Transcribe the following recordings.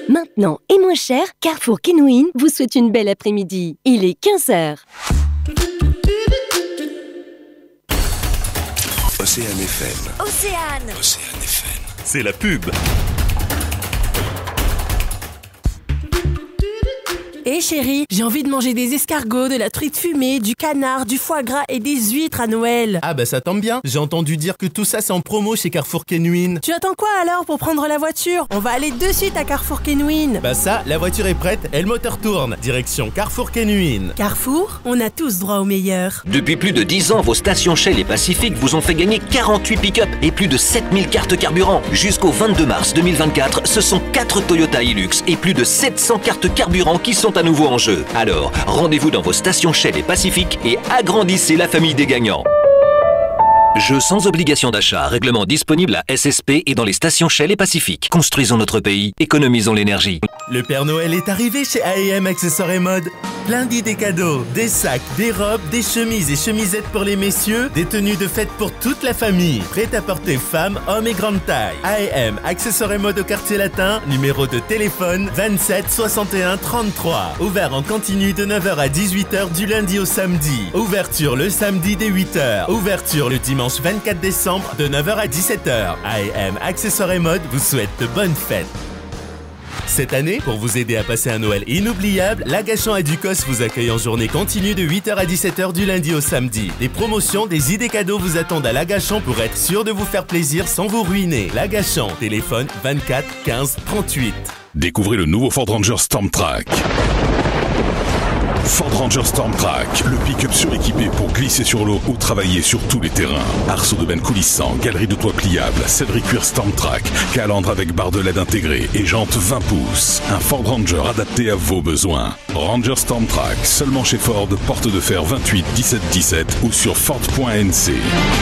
Maintenant et moins cher, Carrefour Kenouin vous souhaite une belle après-midi. Il est 15h. Océane FM. Océane. Océane FM. C'est la pub. Hé chérie, j'ai envie de manger des escargots, de la truite fumée, du canard, du foie gras et des huîtres à Noël. Ah bah ça tombe bien, j'ai entendu dire que tout ça c'est en promo chez Carrefour Kenouin. Tu attends quoi alors pour prendre la voiture? On va aller de suite à Carrefour Kenouin. Bah ça, la voiture est prête et le moteur tourne. Direction Carrefour Kenouin. Carrefour, on a tous droit au meilleur. Depuis plus de 10 ans, vos stations Shell et Pacific vous ont fait gagner 48 pick-up et plus de 7000 cartes carburant. Jusqu'au 22 mars 2024, ce sont 4 Toyota Hilux et plus de 700 cartes carburant qui sont à nouveau en jeu. Alors, rendez-vous dans vos stations Shell et Pacific et agrandissez la famille des gagnants. Jeu sans obligation d'achat, règlement disponible à SSP et dans les stations Shell et Pacific. Construisons notre pays, économisons l'énergie. Le Père Noël est arrivé chez A&M Accessoires et Mode. Plein d'idées cadeaux, des sacs, des robes, des chemises et chemisettes pour les messieurs, des tenues de fête pour toute la famille. Prêt à porter femmes, hommes et grande taille. A&M Accessoires et Mode au quartier latin, numéro de téléphone 27 61 33. Ouvert en continu de 9h à 18h du lundi au samedi. Ouverture le samedi dès 8h. Ouverture le dimanche 24 décembre de 9h à 17h. A&M Accessoires et Mode vous souhaite de bonnes fêtes. Cette année, pour vous aider à passer un Noël inoubliable, l'Agachan à Ducos vous accueille en journée continue de 8h à 17h du lundi au samedi. Des promotions, des idées cadeaux vous attendent à l'Agachan pour être sûr de vous faire plaisir sans vous ruiner. L'Agachan, téléphone 24 15 38. Découvrez le nouveau Ford Ranger Storm Track. Ford Ranger Storm Track, le pick-up suréquipé pour glisser sur l'eau ou travailler sur tous les terrains. Arceau de benne coulissant, galerie de toit pliable, cédric cuir Storm Track, calandre avec barre de LED intégrée et jantes 20 pouces. Un Ford Ranger adapté à vos besoins. Ranger Storm Track, seulement chez Ford, porte de fer 28 17 17 ou sur Ford.nc.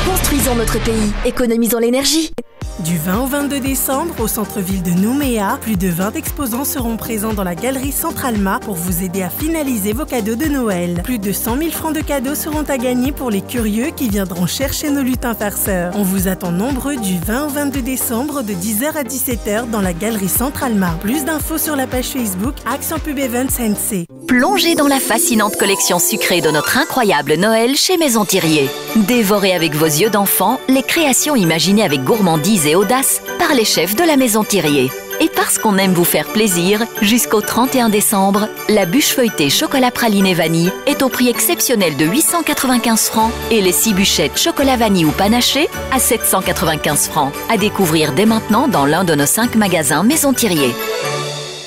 Construisons notre pays, économisons l'énergie. Du 20 au 22 décembre, au centre-ville de Nouméa, plus de 20 exposants seront présents dans la galerie Centralma pour vous aider à finaliser vos cadeaux de Noël. Plus de 100 000 francs de cadeaux seront à gagner pour les curieux qui viendront chercher nos lutins farceurs. On vous attend nombreux du 20 au 22 décembre de 10h à 17h dans la galerie Centralma. Plus d'infos sur la page Facebook Action Pub Events NC. Plongez dans la fascinante collection sucrée de notre incroyable Noël chez Maison Thirier. Dévorez avec vos yeux d'enfant les créations imaginées avec gourmandise et audace par les chefs de la Maison Thirier. Et parce qu'on aime vous faire plaisir, jusqu'au 31 décembre, la bûche feuilletée chocolat praliné vanille est au prix exceptionnel de 895 francs et les 6 bûchettes chocolat vanille ou panaché à 795 francs. À découvrir dès maintenant dans l'un de nos 5 magasins Maison Thirier.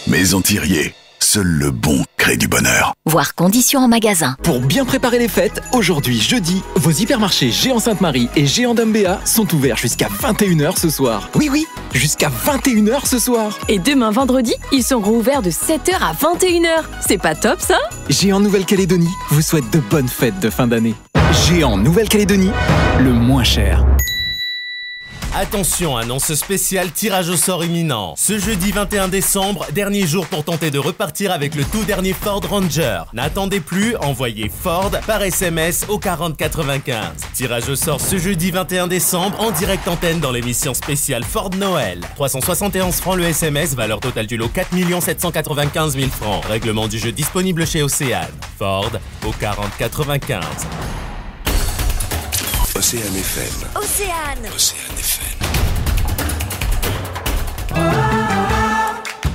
Maison Thirier, seul le bon crée du bonheur. Voir conditions en magasin. Pour bien préparer les fêtes, aujourd'hui jeudi, vos hypermarchés Géant Sainte-Marie et Géant Dambéa sont ouverts jusqu'à 21h ce soir. Oui, jusqu'à 21h ce soir. Et demain vendredi, ils sont rouverts de 7h à 21h. C'est pas top ça? Géant Nouvelle-Calédonie vous souhaite de bonnes fêtes de fin d'année. Géant Nouvelle-Calédonie, le moins cher. Attention, annonce spéciale, tirage au sort imminent. Ce jeudi 21 décembre, dernier jour pour tenter de repartir avec le tout dernier Ford Ranger. N'attendez plus, envoyez Ford par SMS au 4095. Tirage au sort ce jeudi 21 décembre en direct antenne dans l'émission spéciale Ford Noël. 371 francs le SMS, valeur totale du lot 4 795 000 francs. Règlement du jeu disponible chez Océane. Ford au 4095. Océane FM. Océane. Océane FM.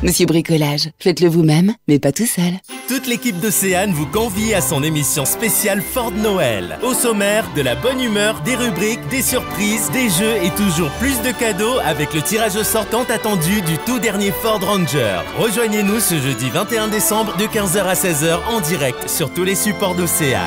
Monsieur Bricolage, faites-le vous-même, mais pas tout seul. Toute l'équipe d'Océane vous convie à son émission spéciale Ford Noël. Au sommaire, de la bonne humeur, des rubriques, des surprises, des jeux et toujours plus de cadeaux avec le tirage au sort tant attendu du tout dernier Ford Ranger. Rejoignez-nous ce jeudi 21 décembre de 15h à 16h en direct sur tous les supports d'Océane.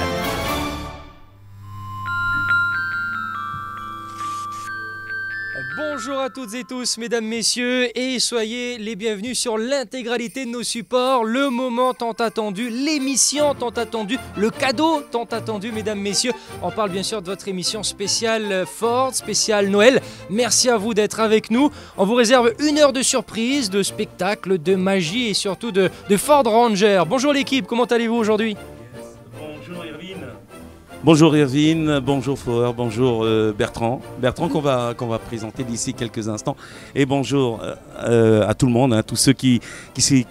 Bonjour à toutes et tous, mesdames, messieurs, et soyez les bienvenus sur l'intégralité de nos supports, le moment tant attendu, l'émission tant attendue, le cadeau tant attendu, mesdames, messieurs. On parle bien sûr de votre émission spéciale Ford, spéciale Noël. Merci à vous d'être avec nous. On vous réserve 1 heure de surprise, de spectacle, de magie et surtout de Ford Ranger. Bonjour l'équipe, comment allez-vous aujourd'hui ? Bonjour Irvine. Bonjour Irvine, bonjour Flower, bonjour Bertrand. Bertrand qu'on va présenter d'ici quelques instants. Et bonjour à tout le monde, tous ceux qui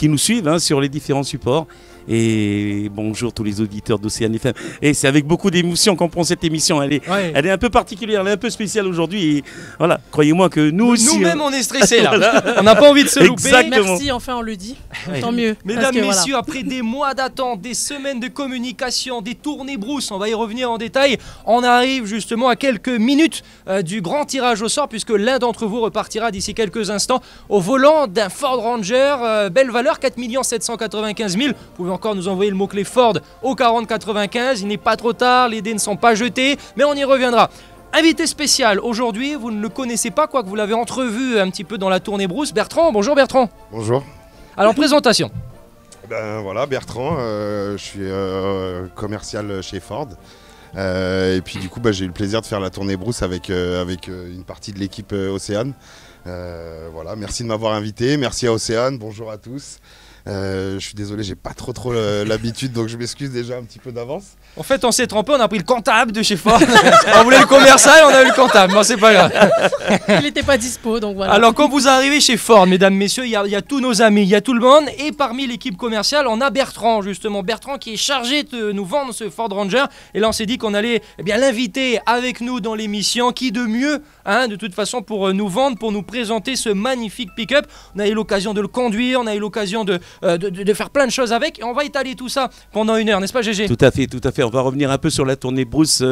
nous suivent sur les différents supports. Et bonjour tous les auditeurs d'Océane FM. Et c'est avec beaucoup d'émotion qu'on prend cette émission. Elle est un peu particulière, elle est un peu spéciale aujourd'hui. Et voilà, croyez-moi que nous aussi. Nous-mêmes, on est stressés là. Voilà. On n'a pas envie de se louper. Exactement. Merci, enfin on le dit. Tant mieux. Mesdames, messieurs, après des mois d'attente, des semaines de communication, des tournées brousses, on va y revenir en détail. On arrive justement à quelques minutes du grand tirage au sort, puisque l'un d'entre vous repartira d'ici quelques instants au volant d'un Ford Ranger. Belle valeur, 4 795 000. Vous pouvez encore nous envoyer le mot-clé Ford au 4095. Il n'est pas trop tard, les dés ne sont pas jetés, mais on y reviendra. Invité spécial aujourd'hui, vous ne le connaissez pas, quoique vous l'avez entrevu un petit peu dans la tournée brousse. Bertrand, bonjour Bertrand. Bonjour. Alors, présentation. Ben voilà, Bertrand, je suis commercial chez Ford. Et puis du coup, j'ai eu le plaisir de faire la tournée brousse avec une partie de l'équipe Océane. Voilà, merci de m'avoir invité, merci à Océane, bonjour à tous. Je suis désolé, j'ai pas trop l'habitude, donc je m'excuse déjà un petit peu d'avance. En fait, on s'est trompé, on a pris le comptable de chez Ford. On voulait le commercial, on a eu le comptable. Bon, c'est pas grave. Il n'était pas dispo, donc voilà. Alors, quand vous arrivez chez Ford, mesdames, messieurs, il y a tous nos amis, il y a tout le monde. Et parmi l'équipe commerciale, on a Bertrand, justement. Bertrand qui est chargé de nous vendre ce Ford Ranger. Et là, on s'est dit qu'on allait l'inviter avec nous dans l'émission. Qui de mieux, de toute façon, pour nous vendre, pour nous présenter ce magnifique pick-up. On a eu l'occasion de le conduire, on a eu l'occasion de faire plein de choses avec. Et on va étaler tout ça pendant 1 heure, n'est-ce pas, GG? Tout à fait. On va revenir un peu sur la tournée brousse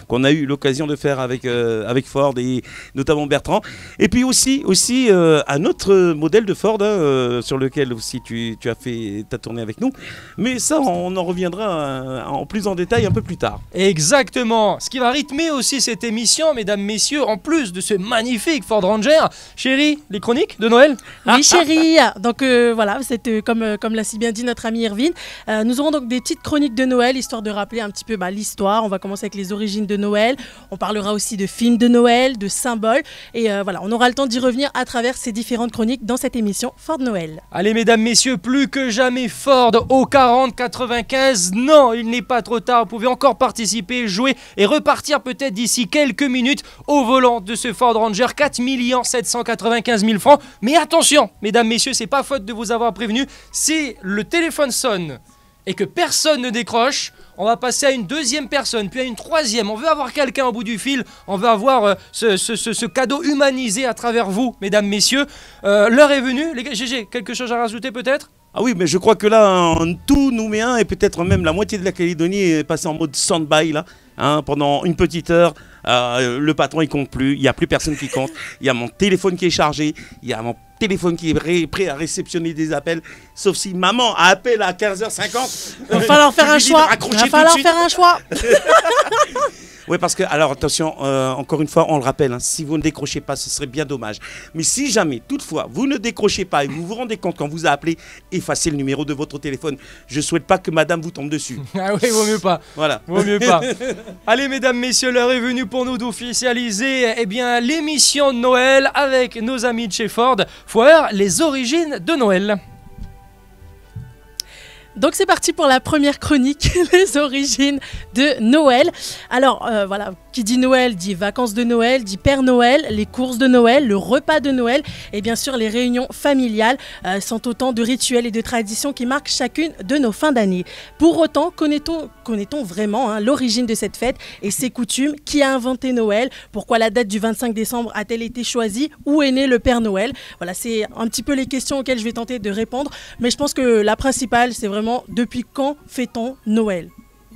qu'on a eu l'occasion de faire avec Ford et notamment Bertrand. Et puis aussi un autre modèle de Ford sur lequel aussi tu as fait ta tournée avec nous. Mais ça, on en reviendra en plus en détail un peu plus tard. Exactement. Ce qui va rythmer aussi cette émission, mesdames, messieurs, en plus de ce magnifique Ford Ranger. Chérie, les chroniques de Noël? Oui, chérie. Donc voilà, c'est comme l'a si bien dit notre ami Irvine. Nous aurons donc des petites chroniques de Noël, histoire de rappeler un petit peu l'histoire. On va commencer avec les origines de Noël. On parlera aussi de films de Noël, de symboles. Et voilà, on aura le temps d'y revenir à travers ces différentes chroniques dans cette émission Ford Noël. Allez, mesdames, messieurs, plus que jamais Ford au 40-95. Non, il n'est pas trop tard. Vous pouvez encore participer, jouer et repartir peut-être d'ici quelques minutes au volant de ce Ford Ranger. 4 795 000 francs. Mais attention, mesdames, messieurs, c'est pas faute de vous avoir prévenu. Si le téléphone sonne et que personne ne décroche, on va passer à une deuxième personne, puis à une troisième. On veut avoir quelqu'un au bout du fil. On veut avoir ce cadeau humanisé à travers vous, mesdames, messieurs. L'heure est venue. Les gars, GG, quelque chose à rajouter peut-être? Ah oui, mais je crois que là, tout Nouméa et peut-être même la moitié de la Calédonie est passé en mode stand-by là, pendant une petite heure. Le patron il compte plus, il n'y a plus personne qui compte. Il y a mon téléphone qui est chargé, il y a mon téléphone qui est prêt à réceptionner des appels. Sauf si maman appelle à 15h50. Il va falloir faire un choix. Il va falloir faire un choix. Oui, parce que, alors attention, encore une fois, on le rappelle, si vous ne décrochez pas, ce serait bien dommage. Mais si jamais, toutefois, vous ne décrochez pas et vous vous rendez compte quand vous a appelé, effacez le numéro de votre téléphone. Je ne souhaite pas que madame vous tombe dessus. Ah oui, vaut mieux pas. Voilà. Vaut mieux pas. Allez, mesdames, messieurs, l'heure est venue pour nous d'officialiser l'émission de Noël avec nos amis de chez Ford. Foire, les origines de Noël. Donc c'est parti pour la première chronique, les origines de Noël. Alors voilà, qui dit Noël dit vacances de Noël, dit Père Noël, les courses de Noël, le repas de Noël et bien sûr les réunions familiales sont autant de rituels et de traditions qui marquent chacune de nos fins d'année. Pour autant, connaît-on vraiment l'origine de cette fête et ses coutumes? Qui a inventé Noël? Pourquoi la date du 25 décembre a-t-elle été choisie? Où est né le Père Noël? Voilà, c'est un petit peu les questions auxquelles je vais tenter de répondre, mais je pense que la principale, c'est vraiment depuis quand fait-on Noël?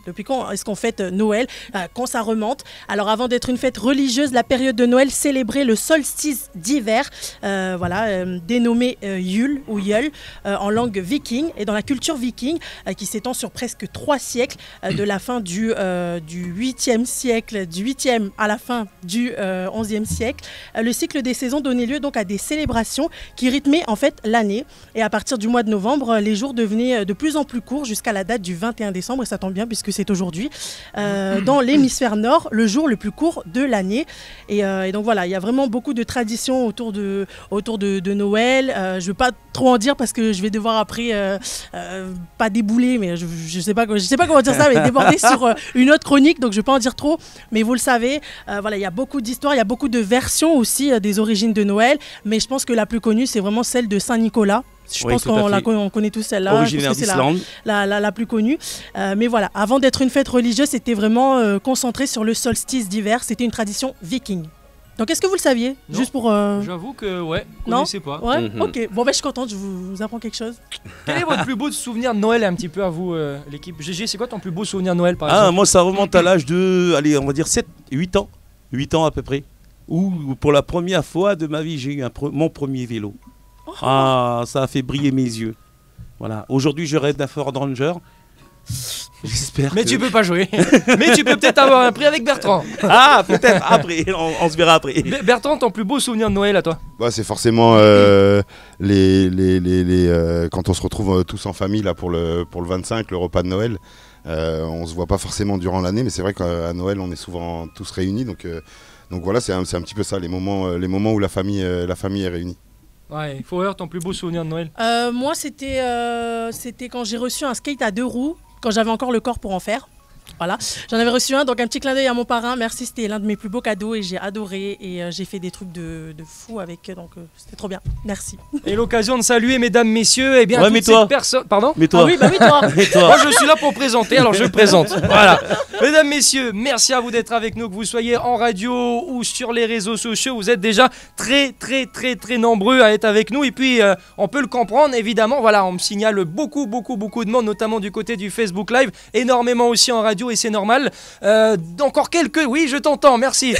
Depuis quand est-ce qu'on fête Noël? Quand ça remonte? Alors avant d'être une fête religieuse, la période de Noël célébrait le solstice d'hiver, dénommé Yule ou Yule en langue viking et dans la culture viking qui s'étend sur presque 3 siècles, de la fin du 8e siècle, du 8e à la fin du 11e siècle. Le cycle des saisons donnait lieu donc à des célébrations qui rythmaient en fait l'année et à partir du mois de novembre, les jours devenaient de plus en plus courts jusqu'à la date du 21 décembre et ça tombe bien puisque c'est aujourd'hui, dans l'hémisphère nord, le jour le plus court de l'année. Et donc voilà, il y a vraiment beaucoup de traditions autour de Noël. Je ne veux pas trop en dire parce que je vais devoir après, pas débouler, mais je sais pas comment dire ça, mais déborder sur une autre chronique, donc je ne vais pas en dire trop. Mais vous le savez, voilà, il y a beaucoup d'histoires, il y a beaucoup de versions aussi des origines de Noël. Mais je pense que la plus connue, c'est vraiment celle de Saint-Nicolas. Je pense qu'on connaît tous celle-là. Originaire d'Islande. C'est la plus connue. Mais voilà, avant d'être une fête religieuse, c'était vraiment concentré sur le solstice d'hiver. C'était une tradition viking. Donc est-ce que vous le saviez? Non. Juste pour. J'avoue que ouais, je non, connaissais pas. Ouais, ok. Bon, ben je suis contente, je vous apprends quelque chose. Quel est votre plus beau souvenir de Noël un petit peu à vous, l'équipe? GG, c'est quoi ton plus beau souvenir de Noël par exemple? Moi ça remonte à l'âge de, allez, on va dire 8 ans. 8 ans à peu près. Où pour la première fois de ma vie, j'ai eu mon premier vélo. Oh. Ah, ça a fait briller mes yeux. Voilà. Aujourd'hui, je rêve d'un Ford Ranger. J'espère. Mais tu peux pas jouer. Mais tu peux peut-être avoir un prix avec Bertrand. Ah, peut-être après. On se verra après. Bertrand, ton plus beau souvenir de Noël à toi? Bah, c'est forcément quand on se retrouve tous en famille là pour le 25, le repas de Noël. On se voit pas forcément durant l'année, mais c'est vrai qu'à Noël, on est souvent tous réunis. Donc voilà, c'est un petit peu ça, les moments où la famille est réunie. Ouais, Foer, ton plus beau souvenir de Noël? Moi, c'était quand j'ai reçu un skate à 2 roues, quand j'avais encore le corps pour en faire. Voilà, j'en avais reçu un, donc un petit clin d'œil à mon parrain. Merci, c'était l'un de mes plus beaux cadeaux et j'ai adoré. Et j'ai fait des trucs de fou avec, donc c'était trop bien. Merci. Et l'occasion de saluer, mesdames, messieurs, et bien toutes ces personnes. Pardon? Mais toi. Ah oui, bah oui, toi. Moi, je suis là pour présenter, alors je présente. Voilà. Mesdames, messieurs, merci à vous d'être avec nous, que vous soyez en radio ou sur les réseaux sociaux. Vous êtes déjà très nombreux à être avec nous. Et puis, on peut le comprendre, évidemment. Voilà, on me signale beaucoup de monde, notamment du côté du Facebook Live. Énormément aussi en radio. Et c'est normal. Encore quelques. Oui, je t'entends, merci.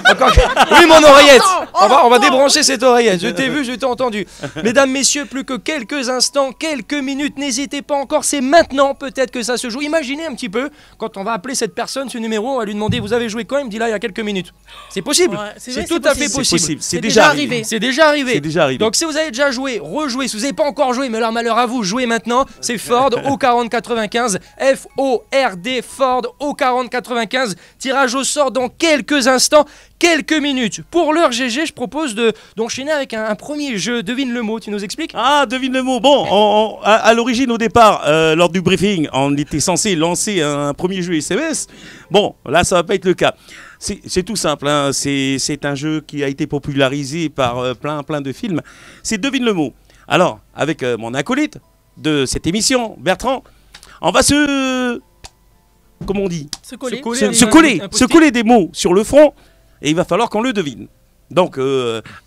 Oui, mon oreillette. On va débrancher cette oreillette. Je t'ai vu, je t'ai entendu. Mesdames, messieurs, plus que quelques instants, quelques minutes. N'hésitez pas encore. C'est maintenant peut-être que ça se joue. Imaginez un petit peu quand on va appeler cette personne, ce numéro, on va lui demander vous avez joué quand? Il me dit là il y a quelques minutes. C'est possible. Ouais, c'est tout à fait possible. C'est déjà arrivé. C'est déjà arrivé. Donc si vous avez déjà joué, rejouez. Si vous n'avez pas encore joué, mais alors malheur à vous, jouez maintenant. C'est Ford au 4095. F-O-R-D. Ford au 4095. Tirage au sort dans quelques instants, quelques minutes. Pour l'heure, GG, je propose d'enchaîner avec un premier jeu. Devine le mot, tu nous expliques? Ah, devine le mot. Bon, à l'origine, au départ, lors du briefing, on était censé lancer un premier jeu SMS. Bon, là, ça va pas être le cas. C'est tout simple, hein. C'est un jeu qui a été popularisé par plein de films. C'est devine le mot. Alors, avec mon acolyte de cette émission, Bertrand, on va comment on dit? Se coller des mots sur le front et il va falloir qu'on le devine. Donc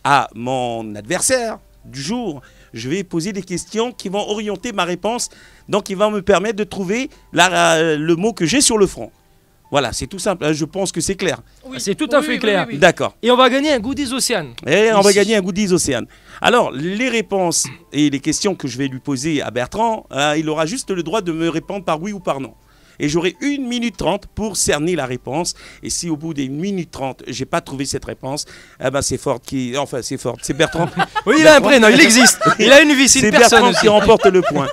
à mon adversaire du jour, je vais poser des questions qui vont orienter ma réponse, donc qui vont me permettre de trouver le mot que j'ai sur le front. Voilà, c'est tout simple, je pense que c'est clair. Oui. C'est tout à fait clair. Oui. D'accord. Et on va gagner un goodies Océane. On va gagner un goodies Océane. Alors, les réponses et les questions que je vais lui poser à Bertrand, il aura juste le droit de me répondre par oui ou par non. Et j'aurai 1 minute 30 pour cerner la réponse. Et si au bout des 1 minute 30, j'ai pas trouvé cette réponse, c'est Ford qui... Enfin, c'est Ford, c'est Bertrand. Oui, il a un prénom, il existe. Il a une vie, c'est une personne. C'est Bertrand qui remporte le point.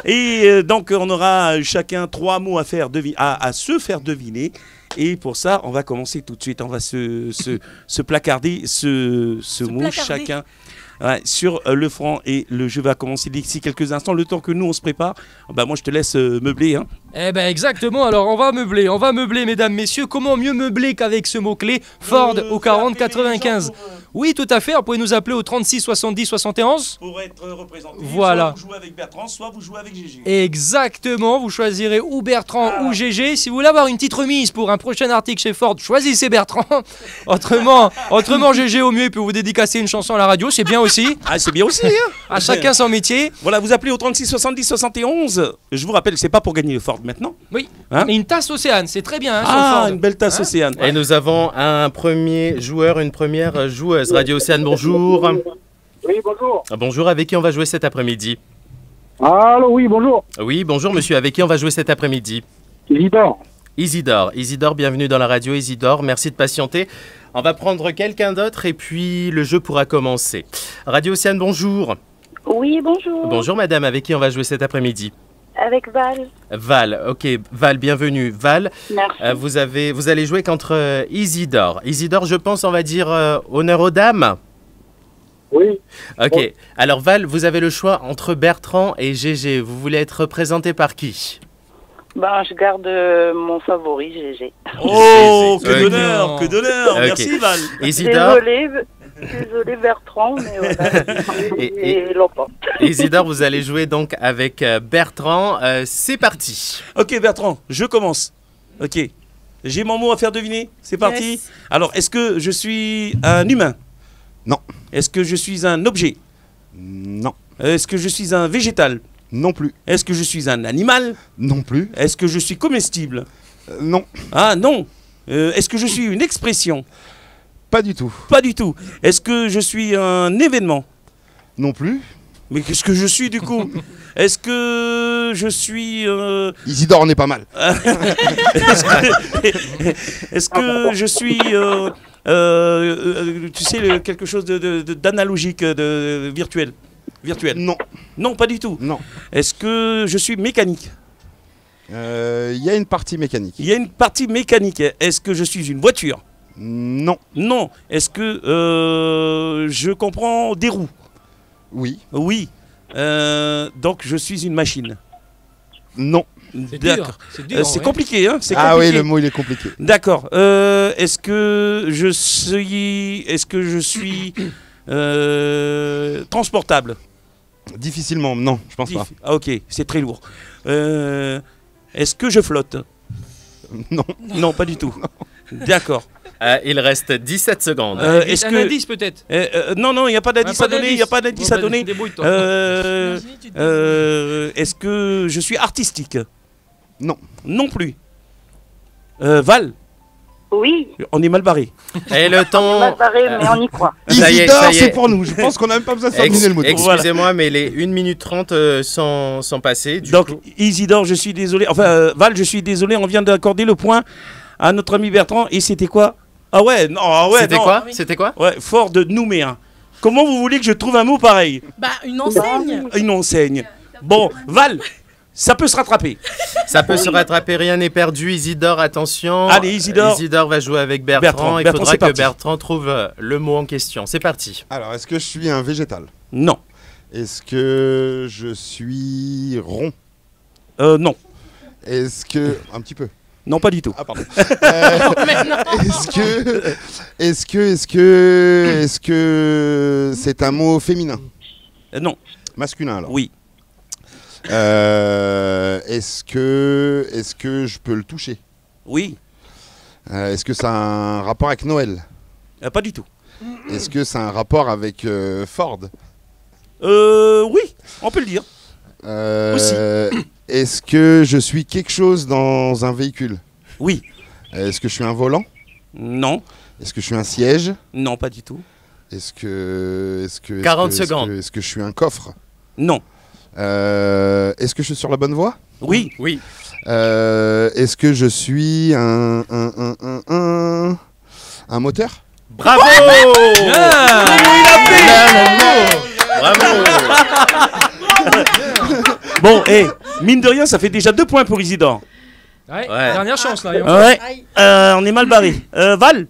Et donc, on aura chacun 3 mots à se faire deviner. Et pour ça, on va commencer tout de suite. On va se placarder ce mot chacun. Ouais, sur le front et le jeu va commencer d'ici quelques instants. Le temps que nous on se prépare, moi je te laisse meubler. Hein. Eh ben exactement, alors on va meubler mesdames, messieurs. Comment mieux meubler qu'avec ce mot-clé Ford au 4095. Oui, tout à fait, vous pouvez nous appeler au 36 70 71. Pour être représenté, voilà. Soit vous jouez avec Bertrand, soit vous jouez avec GG. Exactement, vous choisirez ou Bertrand ou GG. Si vous voulez avoir une petite remise pour un prochain article chez Ford, choisissez Bertrand. Autrement GG au mieux, il peut vous dédicacer une chanson à la radio, c'est bien aussi. Ah, c'est bien aussi, hein. À chacun son métier. Voilà, vous appelez au 36 70 71. Je vous rappelle que c'est pas pour gagner le Ford maintenant. Oui, hein, mais une tasse Océane, c'est très bien. Hein, une belle tasse Océane. Et nous avons un premier joueur, une première joueuse. Radio Océane, bonjour. Oui, bonjour. Bonjour, avec qui on va jouer cet après-midi? Allô, oui, bonjour. Oui, bonjour monsieur, avec qui on va jouer cet après-midi? Isidore, bienvenue dans la radio Isidore, merci de patienter. On va prendre quelqu'un d'autre et puis le jeu pourra commencer. Radio Océane, bonjour. Oui, bonjour. Bonjour madame, avec qui on va jouer cet après-midi? Avec Val. Val, ok. Val, bienvenue. Val, Merci. vous allez jouer contre Isidore. Isidore, je pense, on va dire honneur aux dames. Oui. Ok. Bon. Alors Val, vous avez le choix entre Bertrand et Gégé. Vous voulez être représenté par qui? Ben, je garde mon favori, GG. Oh, que Ok. d'honneur, que d'honneur. Ok. Merci Val. Isidore, Désolé Bertrand, mais voilà. Et- Et l'emporte. Isidore, vous allez jouer donc avec Bertrand. C'est parti. Ok Bertrand, je commence. Ok. J'ai mon mot à faire deviner. C'est parti. Yes. Alors, est-ce que je suis un humain? Non. Est-ce que je suis un objet? Non. Est-ce que je suis un végétal? Non plus. Est-ce que je suis un animal? Non plus. Est-ce que je suis comestible? Non. Ah non. Est-ce que je suis une expression? Pas du tout. Pas du tout. Est-ce que je suis un événement? Non plus. Mais qu'est-ce que je suis du coup? Est-ce que je suis... Isidore, on est pas mal. Est-ce que je suis... tu sais, quelque chose d'analogique, de virtuel? Non. Non, pas du tout. Non. Est-ce que je suis mécanique? Il y a une partie mécanique. Il y a une partie mécanique. Est-ce que je suis une voiture? Non. Non. Est-ce que je comprends des roues? Oui. Oui. Donc je suis une machine? Non. D'accord. C'est dur, C'est ouais. compliqué, hein? C'est Ah oui, compliqué. le mot il est compliqué. D'accord. Est-ce que je suis transportable? Difficilement, non, je pense pas. Ah ok, c'est très lourd. Est-ce que je flotte? Non. Non, pas du tout. D'accord. Il reste 17 secondes. Est-ce un que... indice peut-être? Non, il n'y a pas d'indice pas à donner. Il d'indice. n'y a pas d'indice Bon, à bah, donner. débrouille-toi. Est-ce que je suis artistique? Non. Non plus. Val, Oui, on est mal barré. Et le on temps... va se barrer, mais on y croit. Ça y est, Isidore, ça y est. c'est pour nous. Je pense qu'on n'a même pas besoin de terminer le mot. Excusez-moi, mais les 1 minute 30 sont passées. Donc, Isidore, je suis désolé. Enfin, Val, je suis désolé. On vient d'accorder le point à notre ami Bertrand. Et c'était quoi? Ah ouais, non, ah ouais, C'était non. quoi? C'était quoi? Ouais, Fort de Nouméa. Comment vous voulez que je trouve un mot pareil? Bah, une enseigne. Une enseigne. Bon, Val, ça peut se rattraper. Ça peut se rattraper, rien n'est perdu. Isidore, attention. Allez, Isidore. Isidore va jouer avec Bertrand. Il Bertrand, faudra c'est que parti. Bertrand trouve le mot en question. C'est parti. Alors, est-ce que je suis un végétal? Non. Est-ce que je suis rond? Non. Est-ce que... Un petit peu. Non, pas du tout. Ah, pardon. Mais non. Est-ce que c'est un mot féminin? Non. Masculin, alors? Oui. Est-ce que je peux le toucher? Oui. Est-ce que ça a un rapport avec Noël? Pas du tout. Est-ce que ça a un rapport avec Ford? Oui, on peut le dire. Aussi. Est-ce que je suis quelque chose dans un véhicule? Oui. Est-ce que je suis un volant? Non. Est-ce que je suis un siège? Non, pas du tout. Est-ce que 40 secondes. Est-ce que je suis un coffre? Non. Est-ce que je suis sur la bonne voie? Oui. Oui. Est-ce que je suis un moteur? Bravo! Bravo! Bon, mine de rien, ça fait déjà 2 points pour Isidore. Ouais, dernière chance là. Ouais. On est mal barré. Val,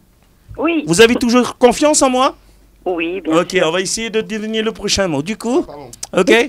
Oui. vous avez toujours confiance en moi? Oui, bien Ok, sûr. on va essayer de deviner le prochain mot. Du coup, ok.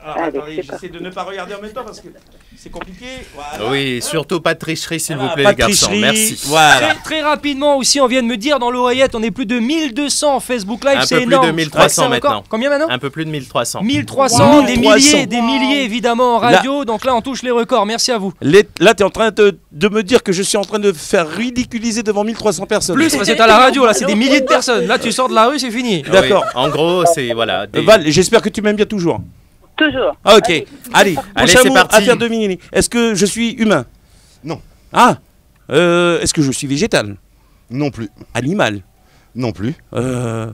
Attendez, j'essaie de ne pas regarder en même temps parce que c'est compliqué. Voilà. Oui, surtout pas de tricherie, s'il vous plaît, pas les de garçons. tricherie. Merci. Voilà. Très rapidement aussi, on vient de me dire dans l'oreillette, on est plus de 1200 en Facebook Live, Un c'est peu plus énorme. de 1300 c'est un record. maintenant. Combien maintenant? Un peu plus de 1300. 1300, des 1300. milliers évidemment en radio, donc là on touche les records, merci à vous. Là, tu es en train de me dire que je suis en train de faire ridiculiser devant 1300 personnes. Plus parce que t'as la radio, là c'est des milliers de personnes. Là tu sors de la rue, c'est fini. Ah D'accord. oui. En gros, c'est voilà. Val, j'espère que tu m'aimes bien toujours. Toujours. Ah, ok. Allez, prochain c'est mot parti. à faire deviner. Est-ce que je suis humain? Non. Ah. Est-ce que je suis végétal? Non plus. Animal? Non plus.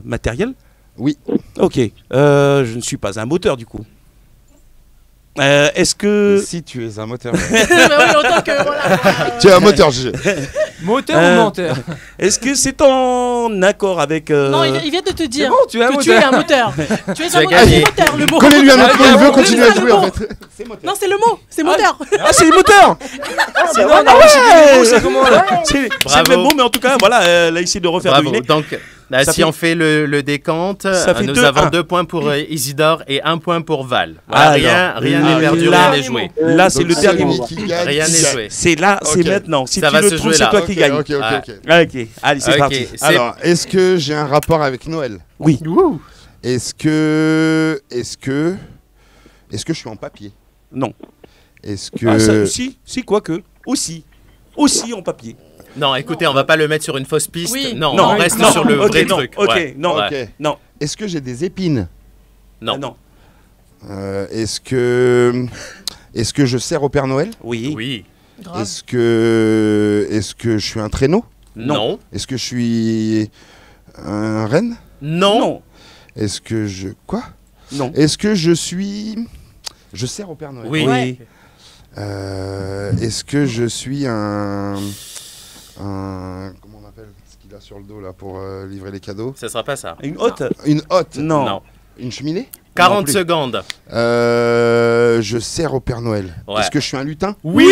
Matériel? Oui. Ok. Je ne suis pas un moteur du coup. Est-ce que... Si tu es un moteur. Bah oui, autant que voilà. Tu es un moteur. Moteur ou menteur? Est-ce que c'est en accord avec... Non, il vient de te dire bon, tu es un que tu es un moteur. Tu es un moteur, le mot. Collez-lui un autre mot, il veut continuer à jouer en fait. Non, c'est le mot, c'est moteur. Ah, c'est les moteurs. C'est non, non, c'est comment là? C'est le même mot, mais en tout cas, voilà, elle a essayé de refaire Bravo. deviner. Donc, là, si on fait le décompte, nous avons 2 points pour Isidore et 1 point pour Val. Voilà, rien n'est perdu, rien n'est joué. Là, c'est le dernier mot. Rien n'est joué. C'est là, c'est maintenant. Si ça tu va le se trouves, jouer c'est là. toi qui gagne. Ok. Ok, allez, c'est parti. Alors, est-ce que j'ai un rapport avec Noël? Oui. Est-ce que je suis en papier? Non. Est-ce que... Ah, ça aussi, si, quoique. Aussi en papier. Non, écoutez, on va pas le mettre sur une fausse piste. Oui. Non, on reste sur le vrai truc. Non. Est-ce que j'ai des épines? Non. Est-ce que je sers au Père Noël? Oui. Est-ce que je suis un traîneau? Non. Est-ce que je suis un renne? Non. Est-ce que je... Quoi? Non. Est-ce que je sers au Père Noël? Oui. Est-ce que je suis un... Comment on appelle ce qu'il a sur le dos là pour livrer les cadeaux? Ça sera pas ça. Une hotte? Une hotte? Non. Une cheminée? 40 secondes. Je sers au Père Noël. Ouais. Est-ce que je suis un lutin? Oui.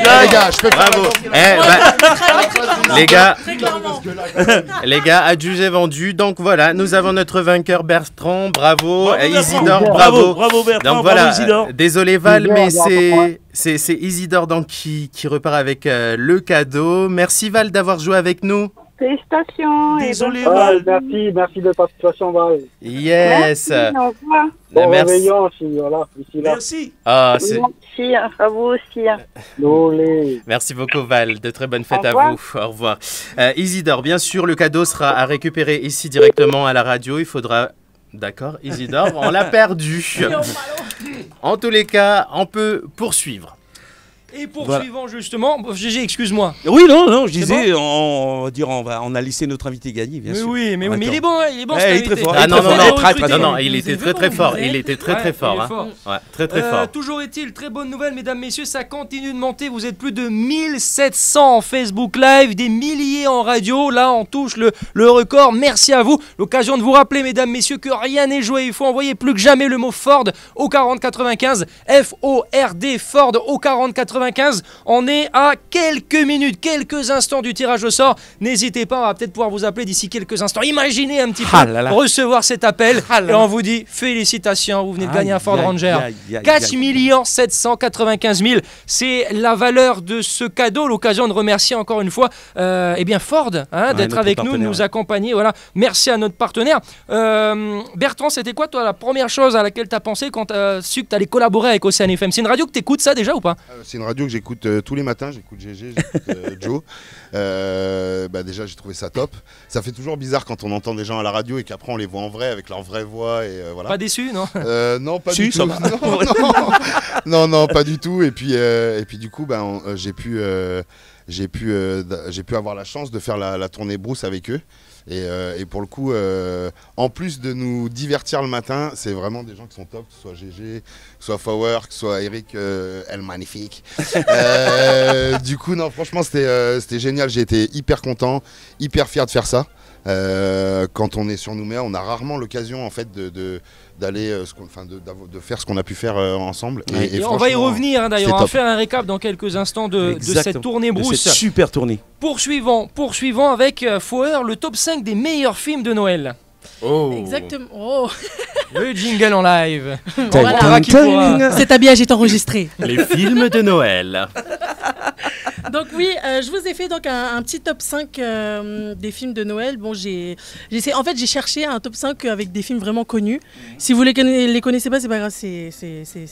Les gars, je peux faire bravo. Les gars, adjugé vendu. Donc voilà, nous avons notre vainqueur Bertrand. Bravo. Isidore, bravo. Bravo Bertrand, donc voilà, bravo Isidore. Désolé Val, mais c'est Isidore donc qui repart avec le cadeau. Merci Val d'avoir joué avec nous. Félicitations. Désolé Val. Merci de ta situation, Val. Yes. Merci, au revoir. Bon Merci. réveillon, voilà, ici là. Merci. Ah, Merci, à vous aussi. Merci beaucoup Val, de très bonnes fêtes Au à revoir. vous. Au revoir. Isidore, bien sûr, le cadeau sera à récupérer ici directement à la radio. Il faudra... D'accord, Isidore, on l'a perdu. En tous les cas, on peut poursuivre. Et poursuivant justement, GG, excuse-moi. Oui, non, je disais, on a laissé notre invité gagner, bien sûr. Oui, mais il est bon, il est bon. Il est très fort. Ah non, il était très fort. Il était très fort. Très fort. Toujours est-il, très bonne nouvelle, mesdames, messieurs, ça continue de monter. Vous êtes plus de 1700 en Facebook Live, des milliers en radio. Là, on touche le record. Merci à vous. L'occasion de vous rappeler, mesdames, messieurs, que rien n'est joué. Il faut envoyer plus que jamais le mot Ford au 4095. F-O-R-D, Ford au 4095. On est à quelques minutes, quelques instants du tirage au sort. N'hésitez pas, on va peut-être pouvoir vous appeler d'ici quelques instants. Imaginez un petit peu recevoir cet appel et on vous dit félicitations, vous venez de gagner un Ford Ranger. 4 795 000, c'est la valeur de ce cadeau. L'occasion de remercier encore une fois Ford d'être avec nous, de nous accompagner. Voilà. Merci à notre partenaire. Bertrand, c'était quoi toi la première chose à laquelle tu as pensé quand tu as su que tu allais collaborer avec Océane FM? C'est une radio que tu écoutes ça déjà ou pas? C'est une radio que j'écoute tous les matins, j'écoute GG, j'écoute Joe. Déjà j'ai trouvé ça top. Ça fait toujours bizarre quand on entend des gens à la radio et qu'après on les voit en vrai avec leur vraie voix et voilà. Pas déçu, non? Non, pas du tout. Non, pas du tout. Et puis du coup, j'ai pu avoir la chance de faire la tournée Brousse avec eux. Et pour le coup, en plus de nous divertir le matin, c'est vraiment des gens qui sont top, que ce soit GG, que ce soit Fauer, que ce soit Eric, El Magnifique. Du coup, non, franchement, c'était génial. J'ai été hyper content, hyper fier de faire ça. Quand on est sur Nouméa, on a rarement l'occasion en fait d'aller de faire ce qu'on a pu faire ensemble. Et on va y revenir d'ailleurs, on va faire un récap dans quelques instants de cette tournée Brousse. De cette super tournée. Poursuivons avec Fauer, le top 5 des meilleurs films de Noël. Exactement. Oh. Le jingle en live. Voilà. Cet habillage est enregistré. Les films de Noël. Donc oui, je vous ai fait donc un petit top 5 des films de Noël. Bon, j'ai cherché un top 5 avec des films vraiment connus. Si vous les connaissez pas, c'est pas grave, c'est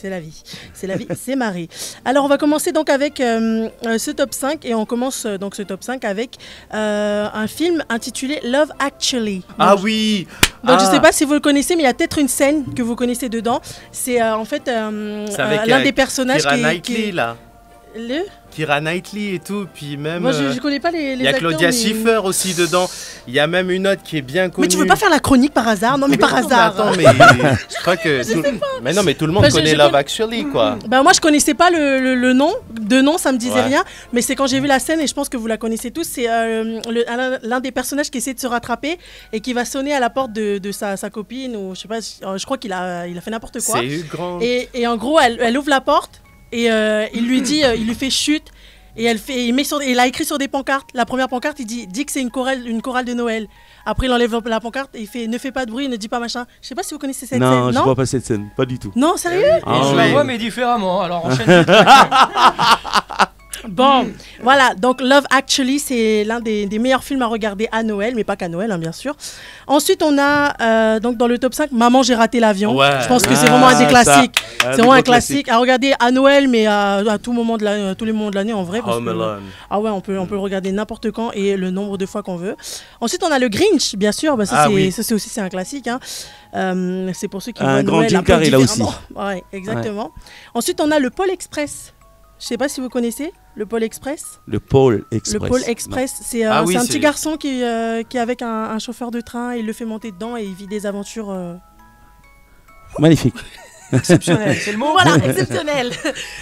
la vie. C'est la vie, c'est Marie. Alors on va commencer donc avec ce top 5 et on commence donc ce top 5 avec un film intitulé Love Actually. Ah oui. Donc je sais pas si vous le connaissez, mais il y a peut-être une scène que vous connaissez dedans. C'est en fait l'un des personnages Keira Knightley, là. Keira Knightley et tout, puis même... Moi, je connais pas les Il y a acteurs, Claudia mais- Schiffer aussi dedans. Il y a même une autre qui est bien connue. Mais tu veux pas faire la chronique par hasard? Non, mais par hasard. Attends, mais je crois que... Mais non, mais tout le monde Bah, je connaît connais- Love Actually, quoi. Bah moi je connaissais pas le nom, de nom ça me disait Ouais. rien, mais c'est quand j'ai vu la scène et je pense que vous la connaissez tous, c'est l'un des personnages qui essaie de se rattraper et qui va sonner à la porte de sa copine ou je sais pas, je crois qu'il a fait n'importe quoi. C'est Hugh Grant. Et en gros elle ouvre la porte et il lui dit, il lui fait chute. Et il a écrit sur des pancartes. La première pancarte, il dit que c'est une chorale de Noël. Après, il enlève la pancarte et il fait ne fais pas de bruit, ne dis pas machin. Je sais pas si vous connaissez cette scène. Non, je vois pas cette scène, pas du tout. Non, sérieux? Je la vois mais différemment, alors enchaîne. Bon, voilà, donc Love Actually, c'est l'un des meilleurs films à regarder à Noël, mais pas qu'à Noël, hein, bien sûr. Ensuite, on a, donc dans le top 5, Maman, j'ai raté l'avion. Ouais. Je pense que c'est vraiment un des classiques. Ça. C'est vraiment un classique à regarder à Noël, mais à tous les moments de l'année en vrai. Parce Home que, Alone. ah ouais, on peut le regarder n'importe quand et le nombre de fois qu'on veut. Ensuite, on a le Grinch, bien sûr. Bah, ça, c'est aussi un classique. Hein. C'est pour ceux qui Un voient grand Noël Jim un peu Carrey, là aussi. différemment. Ouais, exactement. Ensuite, on a le Pôle Express. Je sais pas si vous connaissez le Pôle Express. Le Pôle Express. Le Pôle Express, c'est oui, un c'est- petit garçon qui est avec un chauffeur de train, il le fait monter dedans et il vit des aventures Magnifique. exceptionnelles. C'est le mot. Voilà, exceptionnel.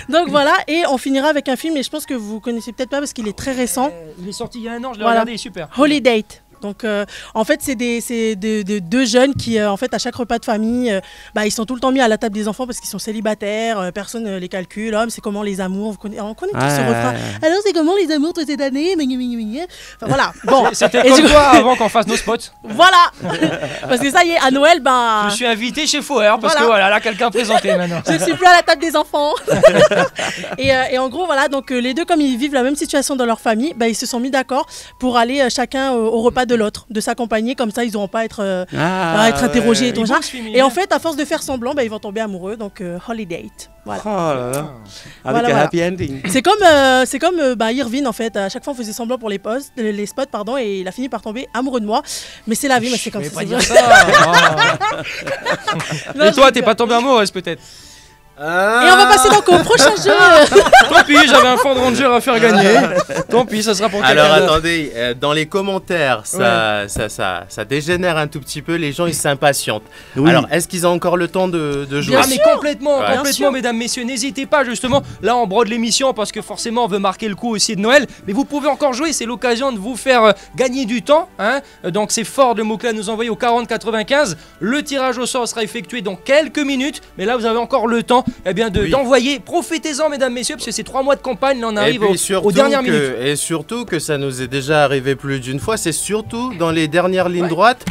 Donc voilà, et on finira avec un film, et je pense que vous connaissez peut-être pas parce qu'il est très récent. Il est sorti il y a un an, je l'ai Voilà. regardé, il est super. Holiday. Donc en fait c'est deux jeunes qui en fait à chaque repas de famille ils sont tout le temps mis à la table des enfants parce qu'ils sont célibataires, personne les calcule. C'est comment les amours, on connaît tous ce refrain. Alors c'est comment les amours de cette année. Enfin, voilà. Bon. C'était Et comme du- toi avant qu'on fasse nos spots. Voilà. Parce que ça y est, à Noël Je suis invité chez Foer parce que Voilà. voilà, là quelqu'un présenté maintenant. je suis plus à la table des enfants. et en gros, voilà, donc les deux, comme ils vivent la même situation dans leur famille, ils se sont mis d'accord pour aller chacun au repas de l'autre, de s'accompagner, comme ça ils n'auront pas à être interrogés et tout Il ça. bouge, Fimi. Et en fait, à force de faire semblant, ils vont tomber amoureux, donc holiday. Voilà. Oh là là. Avec Voilà, un voilà. happy ending. C'est comme Irvine en fait. À chaque fois, on faisait semblant pour les spots, pardon, et il a fini par tomber amoureux de moi. Mais c'est la vie, mais c'est comme Mais ça. pas c'est dire vrai. ça. Non, Et toi, je t'es pas tombée amoureuse peut-être? Et on va passer donc au prochain jeu. Tant pis, j'avais un Ford Ranger à faire gagner. Tant pis, ça sera pour quelqu'un Alors d'autre. attendez, dans les commentaires, ça dégénère un tout petit peu, les gens ils s'impatientent. Oui. Alors est-ce qu'ils ont encore le temps de jouer? Ah mais complètement, Ouais. complètement mesdames, messieurs, n'hésitez pas justement, là on brode l'émission parce que forcément on veut marquer le coup aussi de Noël, mais vous pouvez encore jouer, c'est l'occasion de vous faire gagner du temps, hein. Donc c'est fort de mots-clés à nous envoyer au 40 95, le tirage au sort sera effectué dans quelques minutes, mais là vous avez encore le temps d'envoyer, profitez-en mesdames, messieurs, parce que c'est 3 mois de campagne, là on arrive aux dernières minutes. Et surtout que ça nous est déjà arrivé plus d'une fois, c'est surtout dans les dernières lignes droites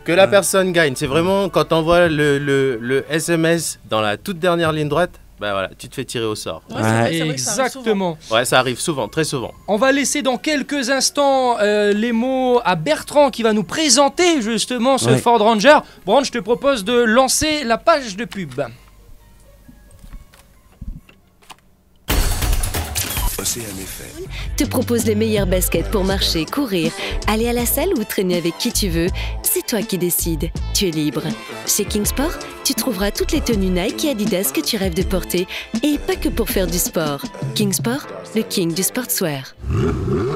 que la personne gagne. C'est vraiment quand on voit le SMS dans la toute dernière ligne droite, voilà, tu te fais tirer au sort. Ouais, c'est vrai que ça arrive Exactement. Ouais, ça arrive souvent, très souvent. On va laisser dans quelques instants les mots à Bertrand qui va nous présenter justement ce Ford Ranger. Brand, je te propose de lancer la page de pub. Te propose les meilleures baskets pour marcher, courir, aller à la salle ou traîner avec qui tu veux. C'est toi qui décides. Tu es libre. Chez Kingsport, tu trouveras toutes les tenues Nike et Adidas que tu rêves de porter. Et pas que pour faire du sport. Kingsport, le king du sportswear.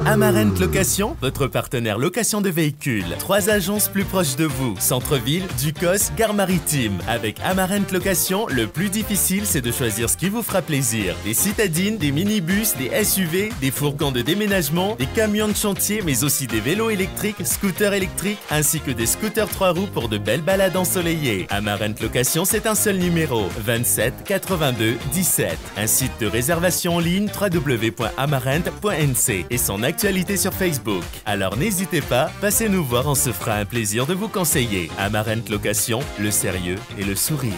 Amarant Location, votre partenaire location de véhicules. 3 agences plus proches de vous. Centre-ville, Ducos, Gare Maritime. Avec Amarant Location, le plus difficile, c'est de choisir ce qui vous fera plaisir. Des citadines, des minibus, des SUV, des fourgons de déménagement, des camions de chantier, mais aussi des vélos électriques, scooters électriques, ainsi que des scooters 3 roues pour de belles balades ensoleillées. Amarant Location, c'est un seul numéro, 27 82 17. Un site de réservation en ligne, www.amarant.nc, et son actualité sur Facebook. Alors n'hésitez pas, passez nous voir, on se fera un plaisir de vous conseiller. Amarant Location, le sérieux et le sourire.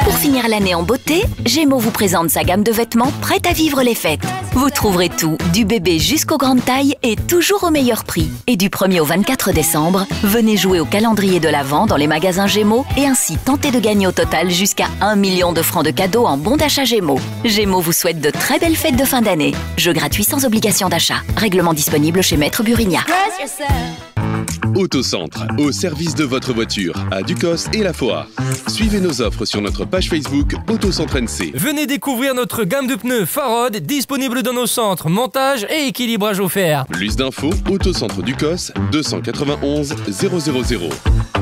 Pour finir l'année en beauté, Gémeaux vous présente sa gamme de vêtements prête à vivre les fêtes. Vous trouverez tout, du bébé jusqu'aux grandes tailles et toujours au meilleur prix. Et du 1er au 24 décembre, venez jouer au calendrier de l'Avent dans les magasins Gémeaux et ainsi tenter de gagner au total jusqu'à 1 million de francs de cadeaux en bons d'achat Gémeaux. Gémeaux vous souhaite de très belles fêtes de fin d'année. Jeu gratuit sans obligation d'achat. Règlement disponible chez Maître Burigna. Autocentre, au service de votre voiture, à Ducos et La Foa. Suivez nos offres sur notre page Facebook Autocentre NC. Venez découvrir notre gamme de pneus Farod, disponible dans nos centres, montage et équilibrage offert. Plus d'infos, Autocentre Ducos, 291 000.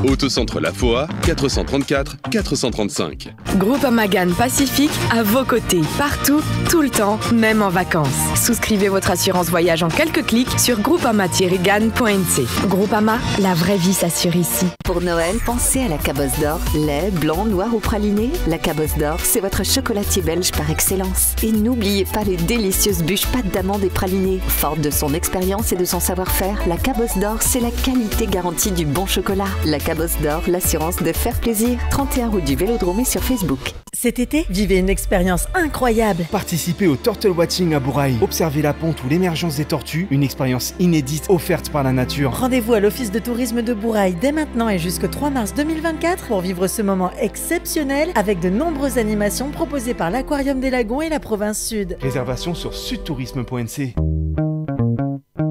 Autocentre La Foa, 434 435. Groupe Amagan Pacifique à vos côtés, partout, tout le temps, même en vacances. Souscrivez votre assurance voyage en quelques clics sur groupama-gan.nc. Groupama, la vraie vie s'assure ici. Pour Noël, pensez à la Cabosse d'Or. Lait, blanc, noir ou praliné, la Cabosse d'Or, c'est votre chocolatier belge par excellence. Et n'oubliez pas les délicieuses bûches pâtes d'amande et pralinées. Forte de son expérience et de son savoir-faire, la Cabosse d'Or, c'est la qualité garantie du bon chocolat. La Cabosse d'Or, l'assurance de faire plaisir. 31 rue du Vélodrome et sur Facebook. Cet été, vivez une expérience incroyable. Participez au Turtle Watching à Bourail. Observez la ponte ou l'émergence des tortues, une expérience inédite offerte par la nature. Rendez-vous à l'Office de tourisme de Bourail dès maintenant et jusqu'au 3 mars 2024 pour vivre ce moment exceptionnel avec de nombreuses animations proposées par l'Aquarium des Lagons et la province Sud. Réservation sur sudtourisme.nc.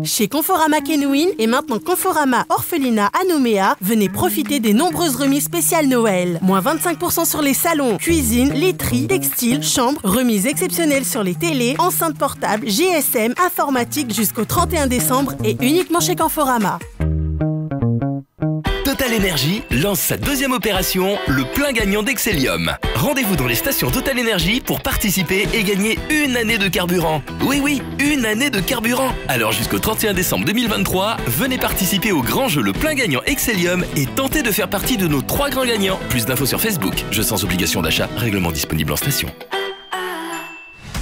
Chez Conforama Kenouin et maintenant Conforama Orphelinat à Nouméa, venez profiter des nombreuses remises spéciales Noël. Moins 25% sur les salons, cuisine, laiterie, textile, chambre, remises exceptionnelles sur les télés, enceintes portables, GSM, informatique jusqu'au 31 décembre et uniquement chez Conforama. Total Energy lance sa deuxième opération, le plein gagnant d'Excelium. Rendez-vous dans les stations Total Energy pour participer et gagner une année de carburant. Oui, une année de carburant. Alors jusqu'au 31 décembre 2023, venez participer au grand jeu le plein gagnant Excelium et tentez de faire partie de nos 3 grands gagnants. Plus d'infos sur Facebook. Jeu sans obligation d'achat, règlement disponible en station.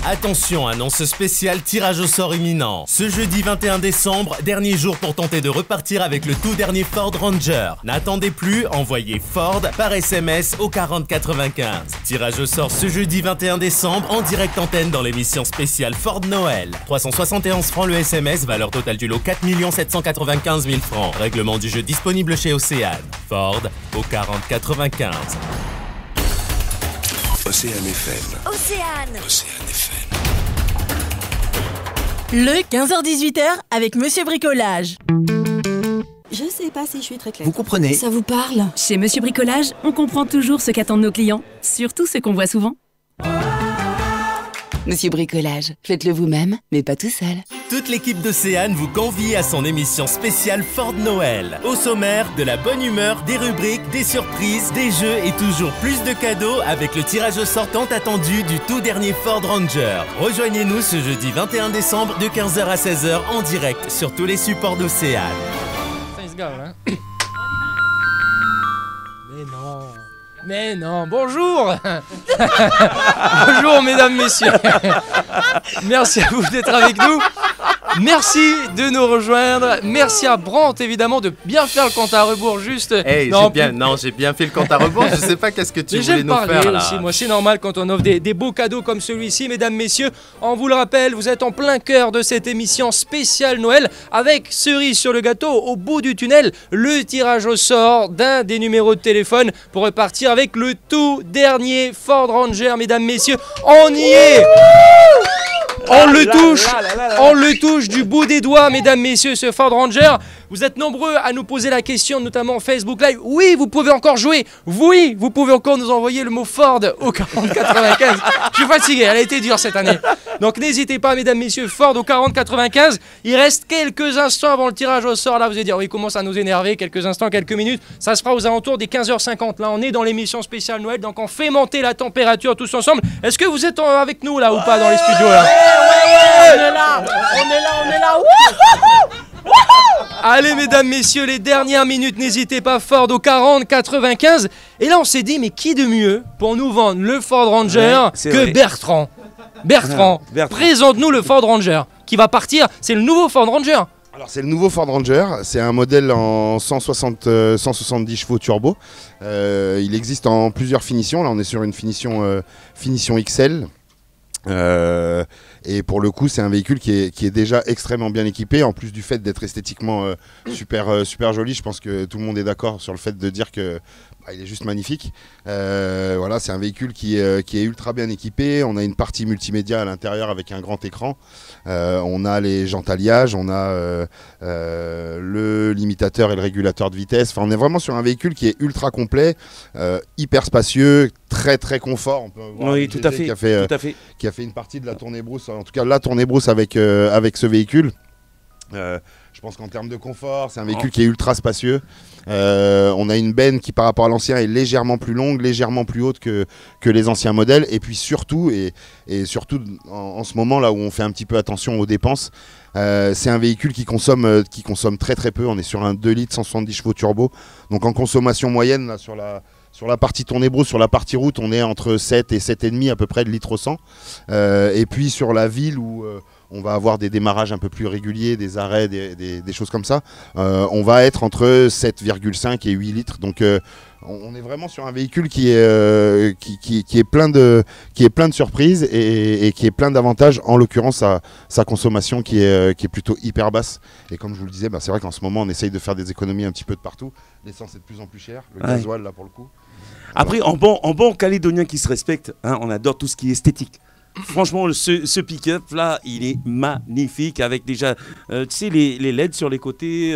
Attention, annonce spéciale, tirage au sort imminent. Ce jeudi 21 décembre, dernier jour pour tenter de repartir avec le tout dernier Ford Ranger. N'attendez plus, envoyez Ford par SMS au 4095. Tirage au sort ce jeudi 21 décembre en direct antenne dans l'émission spéciale Ford Noël. 371 francs le SMS, valeur totale du lot 4 795 000 francs. Règlement du jeu disponible chez Océane. Ford au 4095. Océane FM. Océane. Océane FM. Le 15h-18h avec Monsieur Bricolage. Je sais pas si je suis très claire. Vous comprenez? Ça vous parle? Chez Monsieur Bricolage, on comprend toujours ce qu'attendent nos clients, surtout ceux qu'on voit souvent. Monsieur Bricolage, faites-le vous-même, mais pas tout seul. Toute l'équipe d'Océane vous convie à son émission spéciale Ford Noël. Au sommaire, de la bonne humeur, des rubriques, des surprises, des jeux et toujours plus de cadeaux avec le tirage au sort tant attendu du tout dernier Ford Ranger. Rejoignez-nous ce jeudi 21 décembre de 15h à 16h en direct sur tous les supports d'Océane. Mais non, bonjour. Bonjour mesdames, messieurs. Merci à vous d'être avec nous. Merci de nous rejoindre. Merci à Brandt évidemment de bien faire le compte à rebours juste. Hey, j'ai bien fait le compte à rebours. Je sais pas qu'est-ce que tu voulais nous faire là. Aussi, moi c'est normal quand on offre des beaux cadeaux comme celui-ci, mesdames, messieurs. On vous le rappelle, vous êtes en plein cœur de cette émission spéciale Noël avec cerise sur le gâteau au bout du tunnel, le tirage au sort d'un des numéros de téléphone pour repartir avec le tout dernier Ford Ranger, mesdames, messieurs. On y est. On le touche du bout des doigts, mesdames, messieurs, ce Ford Ranger. Vous êtes nombreux à nous poser la question, notamment Facebook Live. Oui, vous pouvez encore jouer. Oui, vous pouvez encore nous envoyer le mot Ford au 4095. Je suis fatigué, elle a été dure cette année. Donc n'hésitez pas, mesdames, messieurs, Ford au 4095. Il reste quelques instants avant le tirage au sort. Là, vous allez dire, oui, il commence à nous énerver. Quelques instants, quelques minutes. Ça se fera aux alentours des 15h50. Là, on est dans l'émission spéciale Noël. Donc on fait monter la température tous ensemble. Est-ce que vous êtes avec nous là ou pas dans les studios là? On est là. Allez mesdames, messieurs, les dernières minutes, n'hésitez pas, Ford au 4095. Et là on s'est dit, mais qui de mieux pour nous vendre le Ford Ranger que Bertrand. Bertrand, présente-nous le Ford Ranger qui va partir, c'est le nouveau Ford Ranger. Alors c'est le nouveau Ford Ranger, c'est un modèle en 170 chevaux turbo. Il existe en plusieurs finitions, là on est sur une finition XL. Et pour le coup c'est un véhicule qui est déjà extrêmement bien équipé, en plus du fait d'être esthétiquement super joli. Je pense que tout le monde est d'accord sur le fait de dire que il est juste magnifique. Voilà, c'est un véhicule qui est ultra bien équipé. On a une partie multimédia à l'intérieur avec un grand écran. On a les jantes alliages, on a le limitateur et le régulateur de vitesse. Enfin, on est vraiment sur un véhicule qui est ultra complet, hyper spacieux, très très confort. On peut voir oui, tout à fait. Qui a fait une partie de la tournée brousse, en tout cas la tournée brousse avec ce véhicule. Je pense qu'en termes de confort, c'est un véhicule qui est ultra spacieux. On a une benne qui par rapport à l'ancien est légèrement plus longue, légèrement plus haute que les anciens modèles. Et puis surtout, et surtout en ce moment là où on fait un petit peu attention aux dépenses, c'est un véhicule qui consomme très très peu. On est sur un 2 litres 170 chevaux turbo. Donc en consommation moyenne là, sur la partie tournée brousse, sur la partie route, on est entre 7 et 7,5 à peu près de litres au 100. Et puis sur la ville où on va avoir des démarrages un peu plus réguliers, des arrêts, des choses comme ça, on va être entre 7,5 et 8 litres. Donc on est vraiment sur un véhicule qui est plein de surprises et qui est plein d'avantages, en l'occurrence sa consommation qui est plutôt hyper basse. Et comme je vous le disais, c'est vrai qu'en ce moment on essaye de faire des économies un petit peu de partout. L'essence est de plus en plus chère, le gasoil là pour le coup. Après, en bon Calédonien qui se respecte, hein, on adore tout ce qui est esthétique. Franchement, ce pick-up là, il est magnifique avec déjà, tu sais, les LED sur les côtés,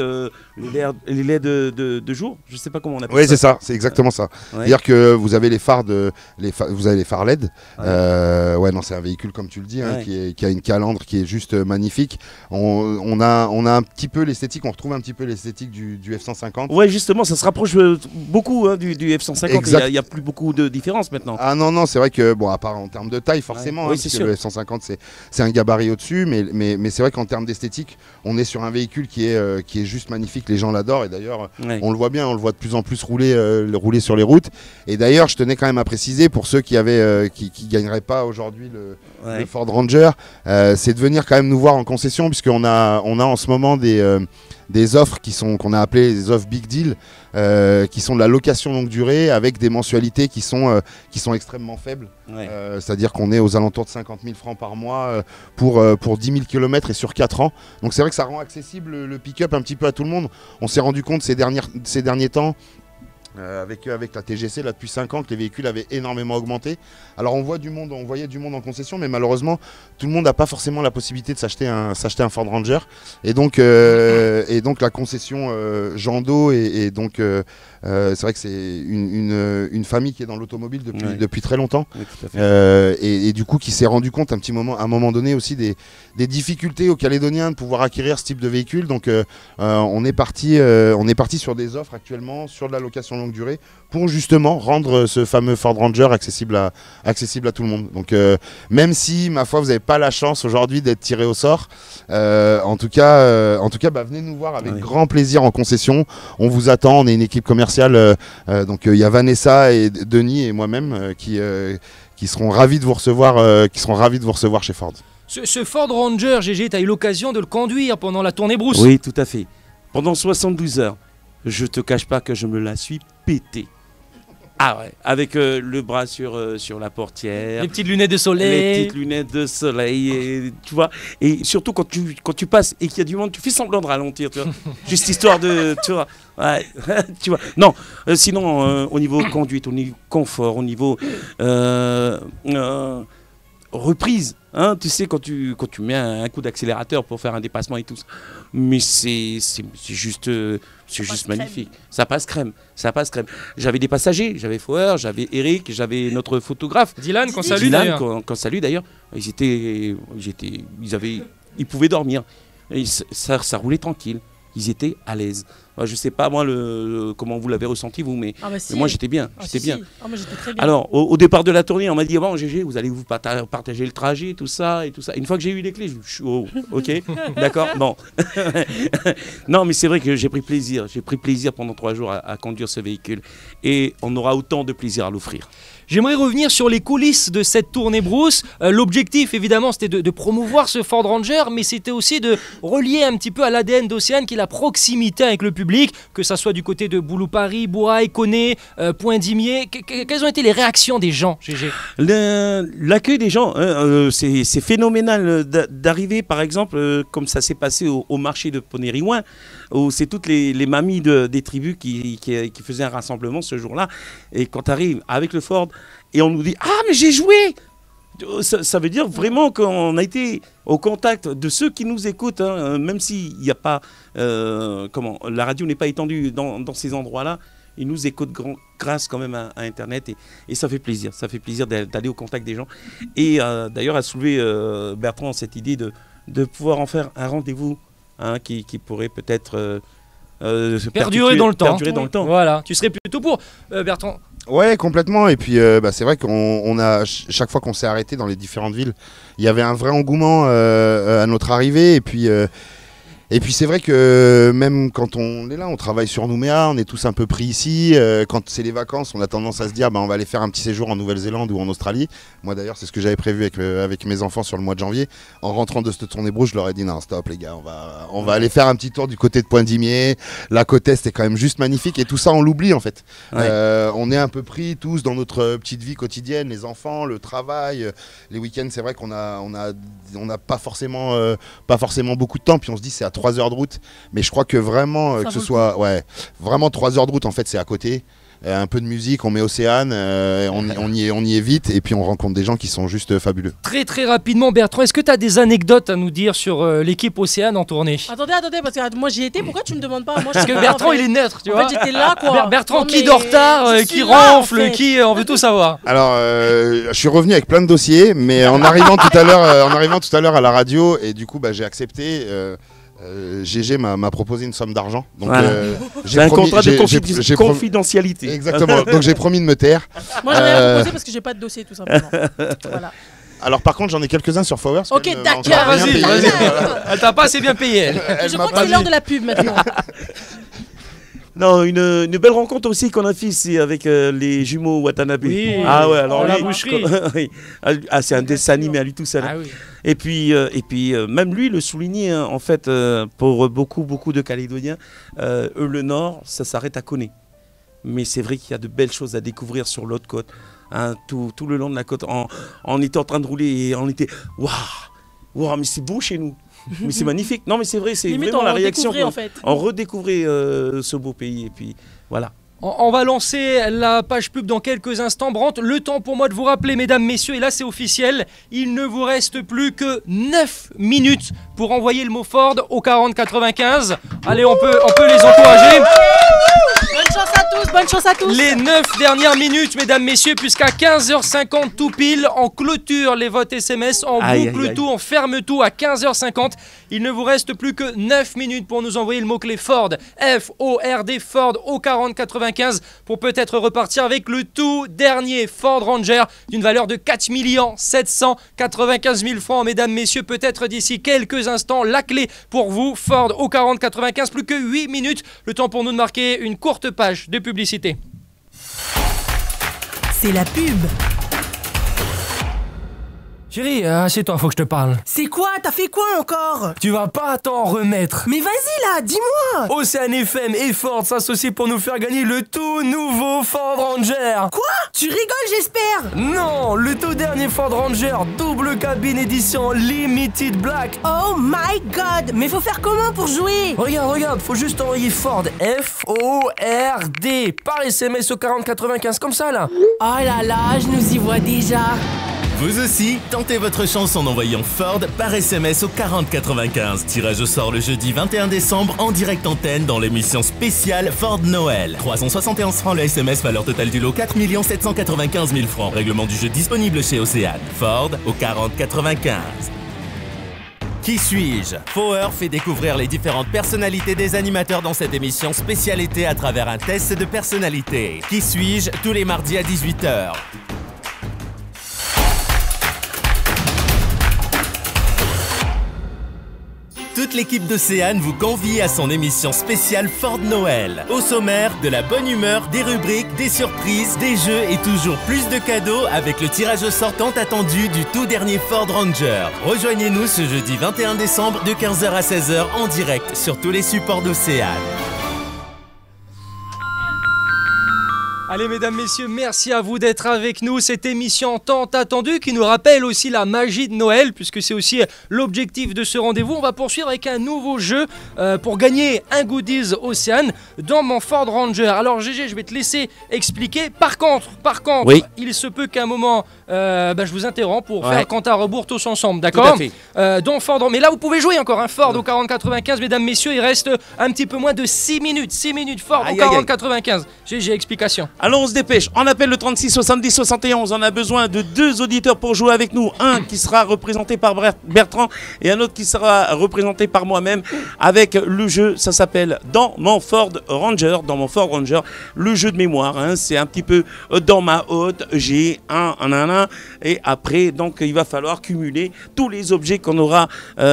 les LED de jour, je sais pas comment on appelle ça. Oui, c'est ça, c'est exactement ça. Ouais. C'est-à-dire que vous avez les phares vous avez les phares LED. Ouais, non, c'est un véhicule comme tu le dis, hein, qui a une calandre qui est juste magnifique. On a un petit peu l'esthétique, on retrouve un petit peu l'esthétique du F-150. Ouais, justement, ça se rapproche beaucoup du F-150. Il y a plus beaucoup de différence maintenant. Ah non, c'est vrai que bon, à part en termes de taille, forcément. Oui, parce que le F-150 c'est un gabarit au-dessus, mais c'est vrai qu'en termes d'esthétique, on est sur un véhicule qui est juste magnifique, les gens l'adorent et d'ailleurs on le voit bien, on le voit de plus en plus rouler sur les routes. Et d'ailleurs je tenais quand même à préciser pour ceux qui gagneraient pas aujourd'hui le Ford Ranger, c'est de venir quand même nous voir en concession, puisqu'on a en ce moment des offres qu'on a appelées des offres Big Deal, qui sont de la location longue durée avec des mensualités qui sont extrêmement faibles. C'est-à-dire qu'on est aux alentours de 50 000 francs par mois pour 10 000 km et sur 4 ans. Donc c'est vrai que ça rend accessible le pick-up un petit peu à tout le monde. On s'est rendu compte ces derniers temps, avec la TGC là, depuis 5 ans, que les véhicules avaient énormément augmenté. Alors on voyait du monde en concession, mais malheureusement tout le monde n'a pas forcément la possibilité de s'acheter un Ford Ranger. Et donc la concession Jando et donc c'est vrai que c'est une famille qui est dans l'automobile depuis très longtemps, et du coup qui s'est rendu compte à un moment donné aussi des difficultés aux Calédoniens de pouvoir acquérir ce type de véhicule. Donc on est parti sur des offres actuellement sur de la location longue durée pour justement rendre ce fameux Ford Ranger accessible à tout le monde. Donc même si ma foi vous n'avez pas la chance aujourd'hui d'être tiré au sort, en tout cas venez nous voir avec grand plaisir en concession. On vous attend, on est une équipe commerciale, donc il y a Vanessa et Denis et moi-même qui seront ravis de vous recevoir chez Ford. Ce Ford Ranger, GG, tu as eu l'occasion de le conduire pendant la tournée brousse. Oui, tout à fait. Pendant 72 heures. Je te cache pas que je me la suis pété. Ah ouais, avec le bras sur la portière. Les petites lunettes de soleil. Les petites lunettes de soleil, et, tu vois. Et surtout quand tu passes et qu'il y a du monde, tu fais semblant de ralentir, tu vois. Juste histoire de, tu vois. Ouais, tu vois. Non, sinon au niveau conduite, au niveau confort, au niveau reprise, hein, tu sais, quand tu mets un coup d'accélérateur pour faire un dépassement et tout ça. Mais c'est juste magnifique. Ça passe crème. J'avais des passagers, j'avais Fauer, j'avais Eric, j'avais notre photographe Dylan, qu'on salue d'ailleurs. Qu'on salue d'ailleurs. Ils pouvaient dormir. Et ça roulait tranquille. Ils étaient à l'aise. Je sais pas moi comment vous l'avez ressenti vous, mais moi j'étais bien. Moi j'étais très bien. Alors au départ de la tournée, on m'a dit bon GG, vous allez vous partager le trajet, tout ça et tout ça. Une fois que j'ai eu les clés, je suis ok, d'accord, bon. Non mais c'est vrai que j'ai pris plaisir pendant 3 jours à conduire ce véhicule, et on aura autant de plaisir à l'offrir. J'aimerais revenir sur les coulisses de cette tournée brousse. L'objectif, évidemment, c'était de promouvoir ce Ford Ranger, mais c'était aussi de relier un petit peu à l'ADN d'Océane, qui est la proximité avec le public. public, que ça soit du côté de Boulou-Paris, Bourail, Koné, Point-Dimier. Quelles ont été les réactions des gens, GG? L'accueil des gens, c'est phénoménal d'arriver, par exemple, comme ça s'est passé au marché de Poney-Riouin, où c'est toutes les mamies des tribus qui faisaient un rassemblement ce jour-là. Et quand tu arrives avec le Ford, et on nous dit « Ah, mais j'ai joué !» Ça veut dire vraiment qu'on a été au contact de ceux qui nous écoutent, hein, même s'il n'y a pas... la radio n'est pas étendue dans ces endroits-là. Ils nous écoutent grâce quand même à Internet et ça fait plaisir. Ça fait plaisir d'aller au contact des gens. Et d'ailleurs, a soulevé Bertrand cette idée de pouvoir en faire un rendez-vous qui pourrait peut-être perdurer dans le temps. Voilà. Tu serais plutôt pour, Bertrand? Ouais, complètement. Et puis, c'est vrai qu'on a, chaque fois qu'on s'est arrêté dans les différentes villes, il y avait un vrai engouement à notre arrivée. Et puis c'est vrai que même quand on est là, on travaille sur Nouméa, on est tous un peu pris ici. Quand c'est les vacances, on a tendance à se dire on va aller faire un petit séjour en Nouvelle-Zélande ou en Australie. Moi d'ailleurs, c'est ce que j'avais prévu avec mes enfants sur le mois de janvier. En rentrant de cette tournée brousse, je leur ai dit non, stop les gars, on va aller faire un petit tour du côté de Point-Dimier. La côte Est est quand même juste magnifique et tout ça on l'oublie en fait. Ouais. On est un peu pris tous dans notre petite vie quotidienne, les enfants, le travail, les week-ends. C'est vrai qu'on a pas forcément beaucoup de temps. Puis on se dit c'est à 3 heures de route, mais je crois que vraiment que ce soit vraiment 3 heures de route en fait c'est à côté. Un peu de musique, on met Océane, on y est vite et puis on rencontre des gens qui sont juste fabuleux. Très très rapidement Bertrand, est-ce que tu as des anecdotes à nous dire sur l'équipe Océane en tournée? Attendez, parce que moi j'y étais, pourquoi tu me demandes pas? Moi, parce que Bertrand il est neutre, tu vois. En fait j'étais là quoi. Bertrand qui dort tard, qui ronfle, en fait. On veut tout savoir. Alors je suis revenu avec plein de dossiers, mais en arrivant tout à l'heure à la radio et du coup j'ai accepté. GG m'a proposé une somme d'argent. Donc voilà. J'ai un contrat de confidentialité. Exactement. Donc j'ai promis de me taire. Moi j'en ai rien proposé parce que j'ai pas de dossier tout simplement. Voilà. Alors par contre j'en ai quelques-uns sur Fower. Ok d'accord. Vas-y. Elle t'a pas assez bien payé. Je crois que c'est l'heure de la pub maintenant. Non, une belle rencontre aussi qu'on a fait ici avec les jumeaux Watanabe. Oui, ah ouais, alors la boucherie. C'est un dessin animé à lui tout seul. Ah, oui. Et puis même lui le soulignait en fait pour beaucoup de Calédoniens, le Nord, ça s'arrête à Koné. Mais c'est vrai qu'il y a de belles choses à découvrir sur l'autre côte, hein, tout le long de la côte. On était en train de rouler et on était waouh, mais c'est beau chez nous. Mais c'est magnifique. Non mais c'est vrai, c'est vraiment la réaction. En fait. On redécouvrait ce beau pays et puis voilà. On va lancer la page pub dans quelques instants. Brandt, le temps pour moi de vous rappeler, mesdames, messieurs, et là c'est officiel, il ne vous reste plus que 9 minutes pour envoyer le mot Ford au 4095. Allez, on peut les encourager. Bonne chance à tous. Les 9 dernières minutes, mesdames, messieurs, puisqu'à 15h50 tout pile, on clôture les votes SMS, on boucle tout, on ferme tout à 15h50. Il ne vous reste plus que 9 minutes pour nous envoyer le mot-clé Ford, F-O-R-D, Ford au 4095, pour peut-être repartir avec le tout dernier Ford Ranger d'une valeur de 4 795 000 francs. Mesdames, messieurs, peut-être d'ici quelques instants, la clé pour vous, Ford au 4095, plus que 8 minutes, le temps pour nous de marquer une courte page de publicité. C'est la pub. Chérie, assieds-toi, faut que je te parle. C'est quoi? T'as fait quoi encore? Tu vas pas t'en remettre. Mais vas-y là, dis-moi. Océane FM et Ford s'associent pour nous faire gagner le tout nouveau Ford Ranger. Quoi? Tu rigoles, j'espère. Non, le tout dernier Ford Ranger, double cabine édition Limited Black. Oh my god, mais faut faire comment pour jouer? Regarde, faut juste envoyer Ford, F-O-R-D, par SMS au 4095, comme ça là. Oh là là, je nous y vois déjà. Vous aussi, tentez votre chance en envoyant Ford par SMS au 4095. Tirage au sort le jeudi 21 décembre en direct antenne dans l'émission spéciale Ford Noël. 371 francs le SMS, valeur totale du lot 4 795 000 francs. Règlement du jeu disponible chez Océane. Ford au 4095. Qui suis-je? Fower fait découvrir les différentes personnalités des animateurs dans cette émission spécialité à travers un test de personnalité. Qui suis-je? Tous les mardis à 18h. Toute l'équipe d'Océane vous convie à son émission spéciale Ford Noël. Au sommaire, de la bonne humeur, des rubriques, des surprises, des jeux et toujours plus de cadeaux avec le tirage au sort tant attendu du tout dernier Ford Ranger. Rejoignez-nous ce jeudi 21 décembre de 15h à 16h en direct sur tous les supports d'Océane. Allez mesdames, messieurs, merci à vous d'être avec nous. Cette émission tant attendue qui nous rappelle aussi la magie de Noël, puisque c'est aussi l'objectif de ce rendez-vous. On va poursuivre avec un nouveau jeu pour gagner un goodies Océane dans mon Ford Ranger. Alors GG, je vais te laisser expliquer. Par contre, oui. Il se peut qu'à un moment, je vous interromps pour faire compte à rebours tous ensemble, d'accord? Tout à fait. Dans Ford, mais là vous pouvez jouer encore un Ford au 40-95, mesdames, messieurs, il reste un petit peu moins de 6 minutes. 6 minutes Ford au 40-95. GG, explication. Alors on se dépêche, on appelle le 36 70 71, on a besoin de 2 auditeurs pour jouer avec nous, un qui sera représenté par Bertrand et un autre qui sera représenté par moi-même avec le jeu, ça s'appelle Dans mon Ford Ranger, le jeu de mémoire, hein, c'est un petit peu dans ma hotte, j'ai un, et après donc il va falloir cumuler tous les objets qu'on aura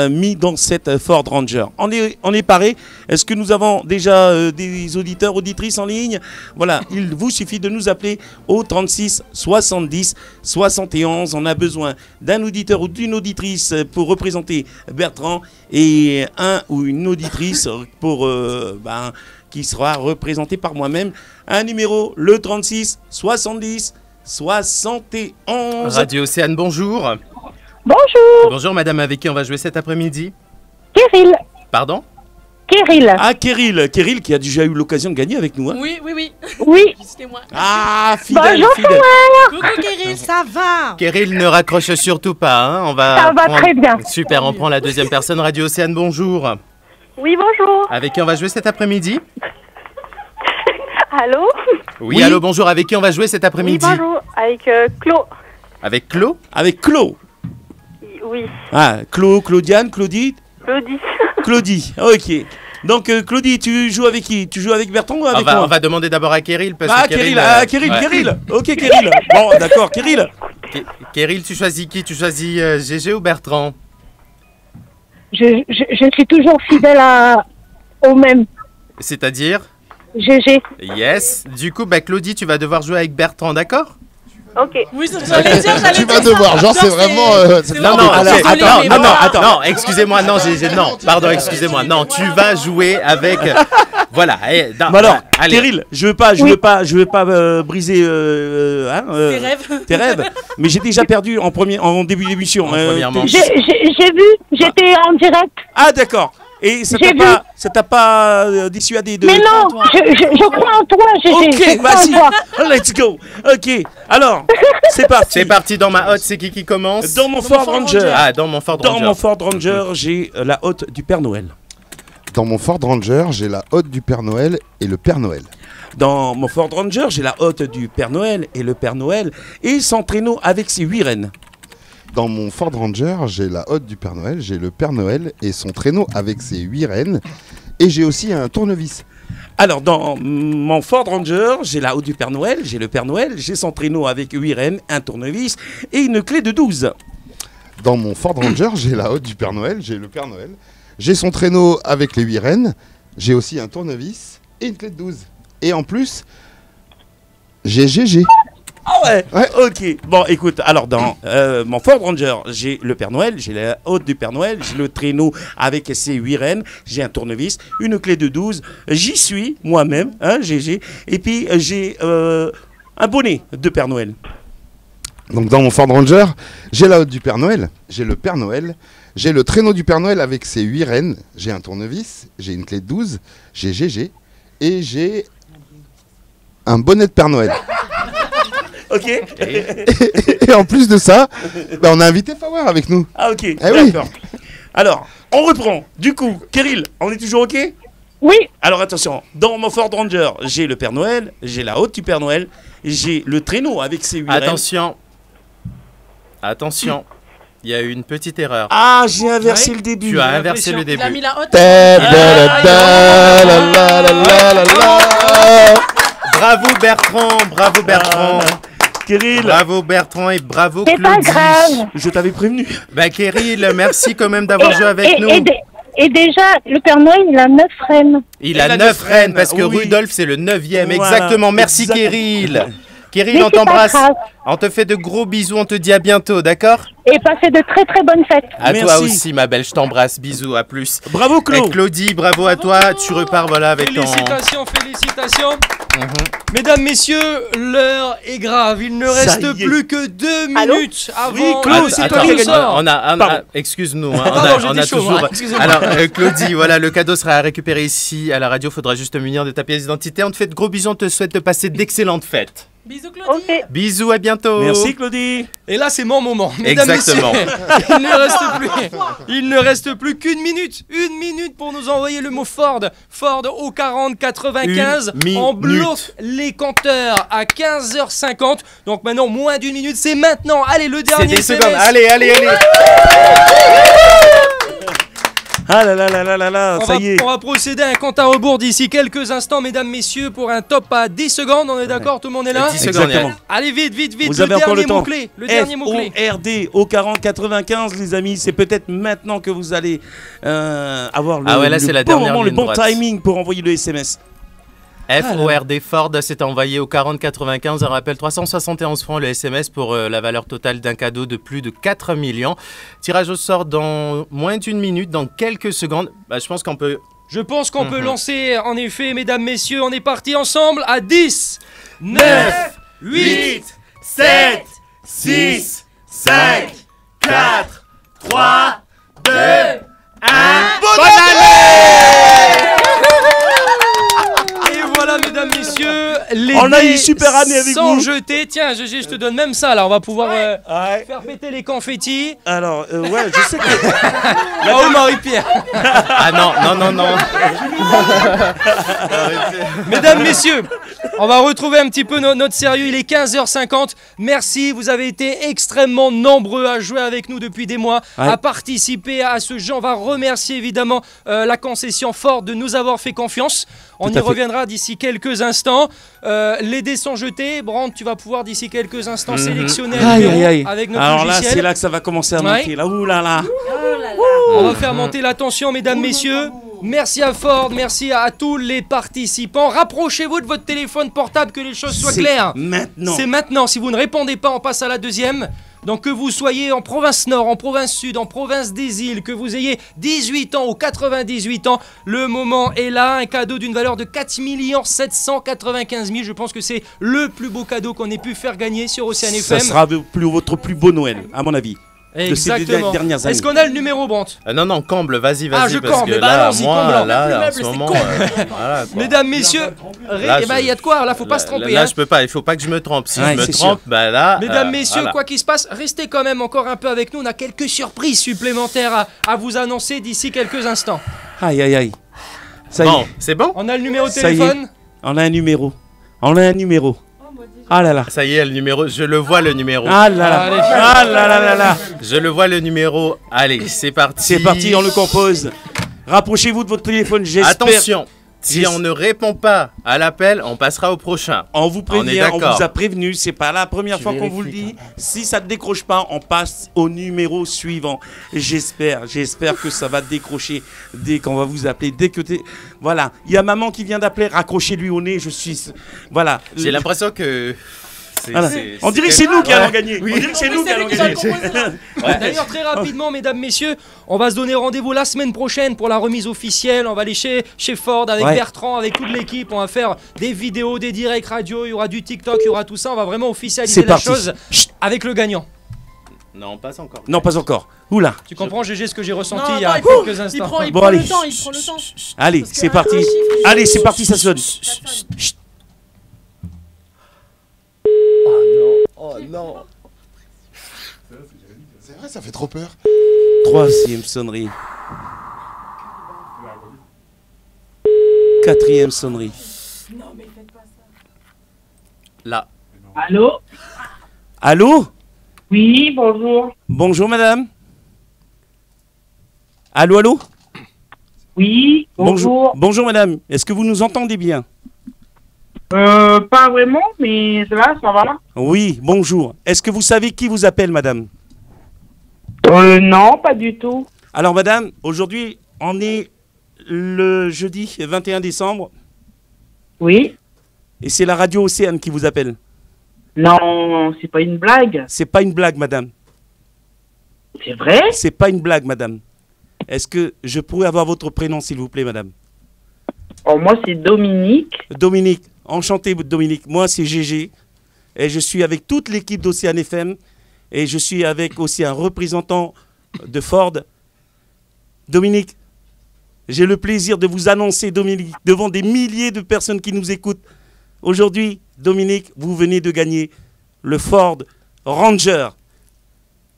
mis dans cette Ford Ranger. On est paré, est-ce que nous avons déjà des auditeurs, auditrices en ligne? Voilà, il vous suffit de nous appeler au 36 70 71. On a besoin d'un auditeur ou d'une auditrice pour représenter Bertrand et un ou une auditrice pour qui sera représenté par moi-même. Un numéro, le 36 70 71. Radio Océane, bonjour. Bonjour. Bonjour madame, avec qui on va jouer cet après-midi? Kirill. Pardon? Kirill. Ah, Kirill qui a déjà eu l'occasion de gagner avec nous. Hein. Oui. Oui. C'était moi. Ah, fidèle. Bonjour, fidèle. Coucou Kirill, ça va? Kirill ne raccroche surtout pas. Hein. Ça va très bien. Super, on prend la deuxième personne. Radio Océane, bonjour. Oui, bonjour. Avec qui on va jouer cet après-midi? Allô? Oui, allô, bonjour. Avec qui on va jouer cet après-midi? Oui, bonjour. Avec Claude. Avec Claude? Avec Claude. Oui. Ah, Claudiane, Claudie? Claudie, ok. Donc Claudie, tu joues avec qui? Tu joues avec Bertrand ou avec moi? On va demander d'abord à Kirill. Kirill. Ok, Kirill. Bon, d'accord, Kirill. Kirill, tu choisis qui? Tu choisis GG ou Bertrand? Je suis toujours fidèle au même. C'est-à-dire? GG. Yes. Du coup, Claudie, tu vas devoir jouer avec Bertrand, d'accord? Ok. Oui, j'allais dire. Tu vas devoir, genre c'est vraiment... Non, excusez-moi, non, pardon, excusez-moi, non, tu vas jouer avec... Voilà. Mais alors, Kirill, je veux pas briser tes rêves, mais j'ai déjà perdu en début d'émission. J'ai vu, j'étais en direct. Ah d'accord. Et ça t'a pas dissuadé de... Mais non, je crois en toi, Ok, vas-y, let's go. Ok, alors, c'est parti. C'est parti, dans ma hotte, c'est qui commence? Dans mon Ford Ranger. Ah, dans mon Ford Ranger. Dans mon Ford Ranger, j'ai la hotte du Père Noël. Dans mon Ford Ranger, j'ai la hotte du Père Noël et le Père Noël. Dans mon Ford Ranger, j'ai la hotte du Père Noël et le Père Noël et son traîneau avec ses 8 rennes. Dans mon Ford Ranger, j'ai la hotte du Père Noël, j'ai le Père Noël et son traîneau avec ses 8 rennes. Et j'ai aussi un tournevis. Alors, dans mon Ford Ranger, j'ai la hotte du Père Noël, j'ai le Père Noël, j'ai son traîneau avec 8 rennes, un tournevis et une clé de 12. Dans mon Ford Ranger, j'ai la hotte du Père Noël, j'ai le Père Noël, j'ai son traîneau avec les 8 rennes, j'ai aussi un tournevis et une clé de 12. Et en plus, j'ai GG. Ah ouais, ok. Bon, écoute, alors dans mon Ford Ranger, j'ai le Père Noël, j'ai la hotte du Père Noël, j'ai le traîneau avec ses 8 rennes, j'ai un tournevis, une clé de 12, j'y suis moi-même, GG, et puis j'ai un bonnet de Père Noël. Donc dans mon Ford Ranger, j'ai la hotte du Père Noël, j'ai le Père Noël, j'ai le traîneau du Père Noël avec ses 8 rennes, j'ai un tournevis, j'ai une clé de 12, j'ai GG, et j'ai un bonnet de Père Noël. Ok. Et en plus de ça, on a invité Flower avec nous. Ah ok, d'accord. Alors, on reprend. Du coup, Kirill, on est toujours ok? Oui. Alors attention, dans mon Ford Ranger, j'ai le Père Noël, j'ai la hotte du Père Noël, j'ai le traîneau avec ses 8 rennes. Attention, il y a eu une petite erreur. Ah, j'ai inversé le début. Tu as inversé le début. Il a mis la hotte. Bravo Bertrand. Kirill. Bravo Bertrand et bravo Claudie. C'est pas grave. Je t'avais prévenu. Kirill, merci quand même d'avoir joué avec nous. Et déjà, le Père Noël, il a 9 rennes. Il a 9 rennes parce que Rudolph, c'est le 9e. Voilà, exactement. Merci Kirill. Kirill, Mais on c'est pas t'embrasse. grave. On te fait de gros bisous. On te dit à bientôt, d'accord? Et passez de très très bonnes fêtes. À Merci. toi aussi, ma belle. Je t'embrasse. Bisous. À plus. Bravo, Claude. Et Claudie, bravo à toi. Tu repars, voilà, avec ton. Félicitations, félicitations. Mesdames, messieurs, l'heure est grave. Il ne Ça reste y est. plus que 2 minutes avant. Oui, Claude, c'est Attends, toi qui le sors. excuse-nous, hein, Pardon, on a j'étais chaud, toujours. hein, excusez-moi. Alors, Claudie, voilà, le cadeau sera à récupérer ici à la radio. Faudra juste te munir de ta pièce d'identité. On te fait de gros bisous. On te souhaite de passer d'excellentes fêtes. Bisous Claudie. Bisous, à bientôt. Merci, Claudie. Et là, c'est mon moment. Mesdames, Exactement. messieurs, il ne reste plus qu'une minute. Une minute pour nous envoyer le mot Ford. Ford au 40-95. Une On minute. bloque les compteurs à 15h50. Donc maintenant, moins d'une minute. C'est maintenant. Allez, le C'est dernier des SMS. secondes. Allez. Ah là là là là là là, ça y est. On va procéder à un compte à rebours d'ici quelques instants, mesdames, messieurs, pour un top à 10 secondes. On est d'accord, tout le monde est là? 10 secondes. Exactement. Allez, vite. Vous avez encore le temps. mot-clé. Le dernier mot-clé. FORD au 40-95, les amis. C'est peut-être maintenant que vous allez avoir le, Ah ouais, là, c'est la bon dernière moment, le ligne bon droite. timing pour envoyer le SMS. FORD Ford, c'est envoyé au 40-95. Un rappel 371 francs le SMS pour la valeur totale d'un cadeau de plus de 4 millions. Tirage au sort dans moins d'une minute, dans quelques secondes. Bah, je pense qu'on peut. Je pense qu'on peut lancer, en effet, mesdames, messieurs, on est partis ensemble à 10, 9, 8, 7, 6, 5, 4, 3, 2, 1. Bonne année! Et voilà, mesdames, messieurs, les On a dés une super année avec sont vous. jetés. Tiens, GG, je te donne même ça, là. On va pouvoir faire péter les confettis. Alors, ouais, je sais que. Oh, Marie-Pierre. Ah non. Mesdames, messieurs, on va retrouver un petit peu notre sérieux. Il est 15h50. Merci, vous avez été extrêmement nombreux à jouer avec nous depuis des mois, à participer à ce jeu. On va remercier évidemment la concession Ford de nous avoir fait confiance. On y reviendra d'ici quelques instants. Les dés sont jetés. Brand, tu vas pouvoir d'ici quelques instants sélectionner un numéro avec notre Alors logiciel. là, c'est là que ça va commencer à monter. Là, ouh là là. On va faire monter la tension, mesdames, messieurs. Merci à Ford, merci à tous les participants. Rapprochez-vous de votre téléphone portable, que les choses soient claires. Maintenant. C'est maintenant. Si vous ne répondez pas, on passe à la deuxième. Donc que vous soyez en province nord, en province sud, en province des îles, que vous ayez 18 ans ou 98 ans, le moment est là. Un cadeau d'une valeur de 4 795 000. Je pense que c'est le plus beau cadeau qu'on ait pu faire gagner sur Océane FM. Ça sera votre plus beau Noël, à mon avis. Exactement. De ces dernières années. Est-ce qu'on a le numéro, Brandt? Non, comble, vas-y, Ah, je parce comble, que bah là, allons-y, moi, comble. là, en ce moment, voilà, quoi. Mesdames, messieurs, Là, il y a de quoi, là, faut pas se tromper. Là, hein. je peux pas, il faut pas que je me trompe. Si Ouais, je me c'est trompe, sûr. bah là. Mesdames, messieurs, voilà. quoi qu'il se passe, restez quand même encore un peu avec nous. On a quelques surprises supplémentaires à vous annoncer d'ici quelques instants. Aïe. Ça y Bon, est. c'est bon? On a le numéro de Ça y est. téléphone. On a un numéro. Ah là là. Ça y est, le numéro, je le vois le numéro. Ah là là. Allez. Ah là là là là. Je le vois le numéro. Allez, c'est parti. C'est parti, on le compose. Rapprochez-vous de votre téléphone, j'espère. Attention, si on ne répond pas à l'appel, on passera au prochain. On vous On est prévient, on d'accord. vous a prévenu, c'est pas la première fois qu'on vous le dit. Si ça ne décroche pas, on passe au numéro suivant. J'espère que ça va décrocher dès qu'on va vous appeler. Dès que voilà, il y a maman qui vient d'appeler, raccrochez-lui au nez, je suis... Voilà. J'ai l'impression que... Voilà. On dirait que c'est nous qui allons gagner. Oui. On dirait que c'est nous qui allons gagner. D'ailleurs, très rapidement, mesdames, messieurs, on va se donner rendez-vous la semaine prochaine pour la remise officielle. On va aller chez Ford avec Bertrand, avec toute l'équipe. On va faire des vidéos, des directs radio. Il y aura du TikTok, il y aura tout ça. On va vraiment officialiser C'est la parti. chose avec le gagnant. Non, pas encore. Non, pas encore. Oula. Tu comprends, GG, ce que j'ai ressenti Non, il y a attends, quelques instants. Il prend Bon, le allez. temps, il prend le temps. Allez, Parce que c'est un parti. chiffre, il Allez, faut- c'est parti, ça sonne. Chut. Oh non. C'est vrai, ça fait trop peur. Troisième sonnerie. Quatrième sonnerie. Là. Allô? Allô? Oui, bonjour. Bonjour madame. Allô? Oui, bonjour. Bonjour madame. Est-ce que vous nous entendez bien? Pas vraiment, mais ça va. Oui, bonjour. Est-ce que vous savez qui vous appelle madame? Non, pas du tout. Alors madame, aujourd'hui, on est le jeudi 21 décembre Oui. et c'est la radio Océane qui vous appelle. Non, c'est pas une blague. C'est pas une blague, madame. C'est vrai? C'est pas une blague, madame. Est-ce que je pourrais avoir votre prénom, s'il vous plaît, madame? Oh, moi, c'est Dominique. Dominique, enchanté, Dominique. Moi, c'est Gégé. Et je suis avec toute l'équipe d'Océane FM. Et je suis avec aussi un représentant de Ford. Dominique, j'ai le plaisir de vous annoncer, Dominique, devant des milliers de personnes qui nous écoutent. Aujourd'hui, Dominique, vous venez de gagner le Ford Ranger.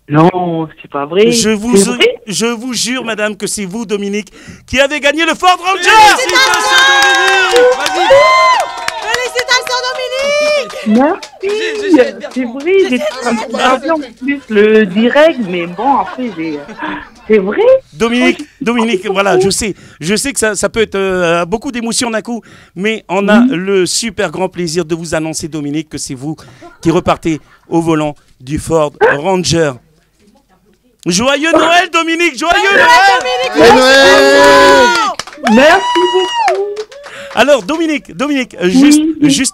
Non, c'est pas vrai. Je vous jure, madame, que c'est vous, Dominique, qui avez gagné le Ford Ranger. Merci. C'est vrai, j'ai regardé en plus le direct, mais bon, après, c'est vrai. Dominique, voilà, je sais que ça peut être beaucoup d'émotions d'un coup, mais on a le super grand plaisir de vous annoncer, Dominique, que c'est vous qui repartez au volant du Ford Ranger. Joyeux Noël, Dominique! Joyeux Noël! Merci beaucoup. Alors, Dominique, juste,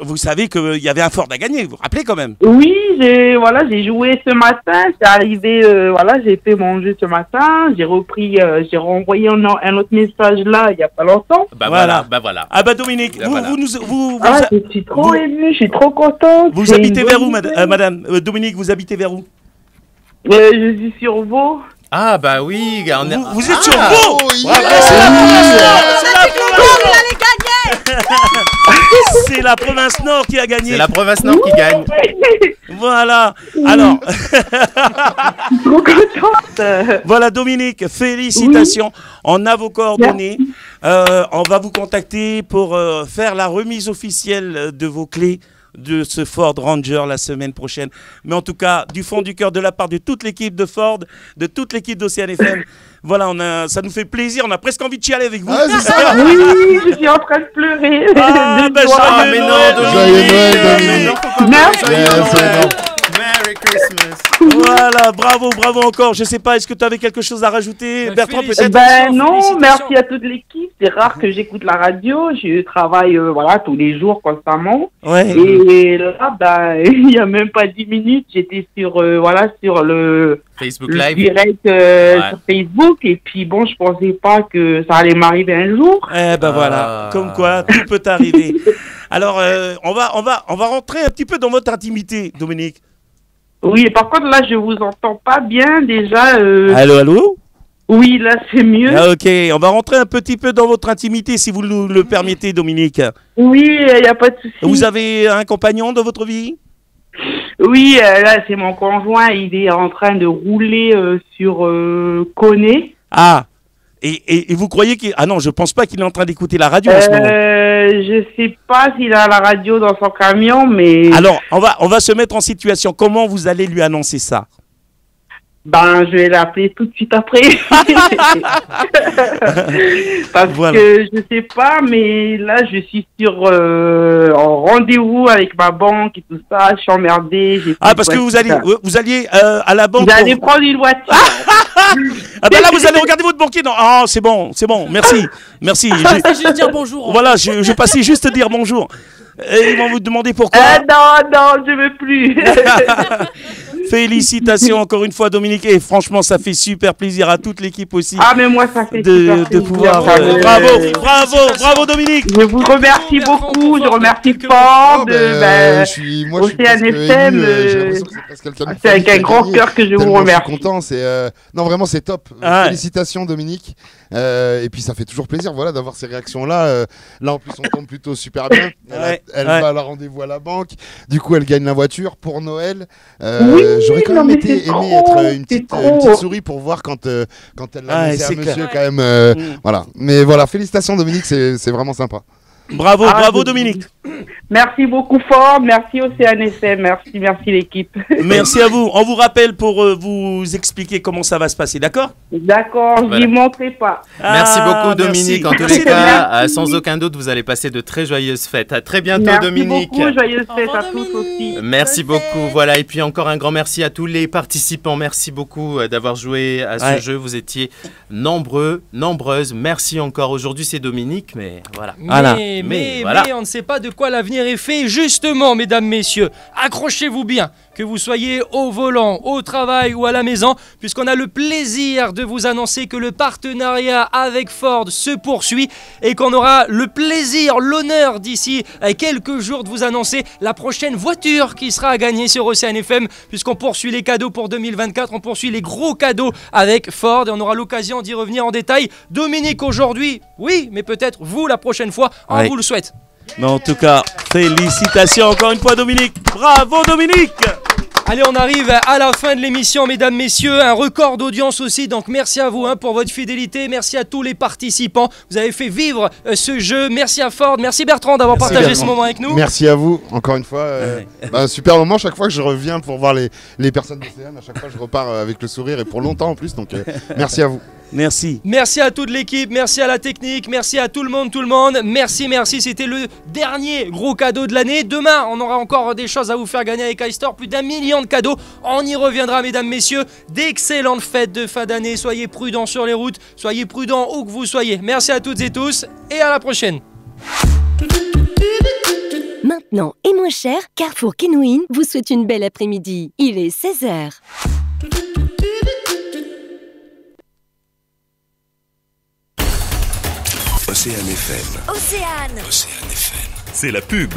vous savez qu'il y avait un Ford à gagner, vous vous rappelez quand même? Oui, j'ai joué ce matin, c'est arrivé, j'ai fait mon jeu ce matin, j'ai renvoyé un autre message là, il n'y a pas longtemps. Voilà. Ah bah Dominique, je suis trop émue, je suis trop contente. Vous habitez vers où, madame Dominique, vous habitez vers où? Je suis sur Vaud. Ah bah oui, vous êtes sur Vaud. C'est la province Nord qui a gagné. C'est la province Nord qui gagne. Voilà. Alors, trop contente. Voilà Dominique, félicitations. On a vos coordonnées. On va vous contacter pour faire la remise officielle de vos clés de ce Ford Ranger la semaine prochaine. Mais en tout cas, du fond du cœur, de la part de toute l'équipe de Ford, de toute l'équipe d'Océane FM, voilà, ça nous fait plaisir. On a presque envie de chialer avec vous. Ah, c'est ça. Oui, je suis en train de pleurer. Joyeux Noël, Merci. Merry Christmas. Voilà, bravo encore. Je sais pas, est-ce que tu avais quelque chose à rajouter, Bertrand, peut-être? Non, merci à toute l'équipe. C'est rare que j'écoute la radio. Je travaille tous les jours constamment. Ouais. Et là, il n'y a même pas 10 minutes, j'étais sur le Facebook Live direct sur Facebook. Et puis bon, je pensais pas que ça allait m'arriver un jour. Voilà, comme quoi tout peut arriver. Alors, on va rentrer un petit peu dans votre intimité, Dominique. Oui, par contre, là, je vous entends pas bien déjà. Allô? Oui, là, c'est mieux. Ah, ok, on va rentrer un petit peu dans votre intimité, si vous nous le permettez, Dominique. Oui, il n'y a pas de souci. Vous avez un compagnon dans votre vie? Oui, là, c'est mon conjoint. Il est en train de rouler sur Coné. Ah, et vous croyez qu'il... Ah non, je pense pas qu'il est en train d'écouter la radio en ce moment. Je sais pas s'il a la radio dans son camion, mais... Alors, on va se mettre en situation. Comment vous allez lui annoncer ça? Je vais l'appeler tout de suite après. Parce que je sais pas, mais là, je suis en rendez-vous avec ma banque et tout ça. Je suis emmerdée. Parce que vous alliez à la banque. J'allais prendre une voiture. Là, vous allez regarder votre banquier. Non, c'est bon. Merci. Je passais juste dire bonjour. Voilà, je passais juste dire bonjour. Et ils vont vous demander pourquoi. Non, je veux plus. Félicitations encore une fois, Dominique. Et franchement, ça fait super plaisir à toute l'équipe aussi. Ah, mais moi, ça fait de pouvoir. Bravo, Dominique. Je vous remercie beaucoup. Je remercie Ford, Océane FM. C'est avec un grand cœur que je vous remercie. Je suis content. Non, vraiment, c'est top. Félicitations, Dominique. Et puis, ça fait toujours plaisir, d'avoir ces réactions-là. Là, en plus, on tombe plutôt super bien. Elle va à la rendez-vous à la banque. Du coup, elle gagne la voiture pour Noël. J'aurais quand même aimé être une petite souris pour voir quand elle l'annonçait à monsieur quand même. Voilà. Mais voilà, félicitations Dominique, c'est vraiment sympa. Bravo Dominique. Merci beaucoup Ford, merci Océane FM, merci l'équipe. Merci à vous. On vous rappelle pour vous expliquer comment ça va se passer, d'accord? D'accord, je n'y manquerai pas. Merci beaucoup Dominique. En tous les cas, sans aucun doute, vous allez passer de très joyeuses fêtes. À très bientôt Dominique. Merci beaucoup, joyeuses fêtes à tous aussi. Merci beaucoup. Voilà, et puis encore un grand merci à tous les participants. Merci beaucoup d'avoir joué à ce jeu. Vous étiez nombreuses. Merci encore. Aujourd'hui c'est Dominique, mais voilà. Mais on ne sait pas de quoi l'avenir premier effet. Justement, mesdames, messieurs, accrochez-vous bien, que vous soyez au volant, au travail ou à la maison, puisqu'on a le plaisir de vous annoncer que le partenariat avec Ford se poursuit et qu'on aura le plaisir, l'honneur d'ici quelques jours de vous annoncer la prochaine voiture qui sera à gagner sur Océane FM, puisqu'on poursuit les cadeaux pour 2024, on poursuit les gros cadeaux avec Ford et on aura l'occasion d'y revenir en détail. Dominique aujourd'hui, oui, mais peut-être vous la prochaine fois, on vous le souhaite. Mais en tout cas, félicitations encore une fois Dominique. Bravo Dominique. Allez, on arrive à la fin de l'émission, mesdames, messieurs. Un record d'audience aussi, donc merci à vous pour votre fidélité. Merci à tous les participants. Vous avez fait vivre ce jeu. Merci à Ford, merci Bertrand d'avoir partagé ce moment avec nous. Merci à vous, encore une fois. Super moment, chaque fois que je reviens pour voir les personnes d'Océane, à chaque fois je repars avec le sourire et pour longtemps en plus. Donc merci à vous. Merci. Merci à toute l'équipe, merci à la technique, merci à tout le monde. Merci, c'était le dernier gros cadeau de l'année. Demain, on aura encore des choses à vous faire gagner avec iStore, plus d'1 million de cadeaux. On y reviendra, mesdames, messieurs. D'excellentes fêtes de fin d'année. Soyez prudents sur les routes, soyez prudents où que vous soyez. Merci à toutes et tous et à la prochaine. Maintenant et moins cher, Carrefour Kenouin vous souhaite une belle après-midi. Il est 16h. Océane FM. Océane. Océane FM. C'est la pub.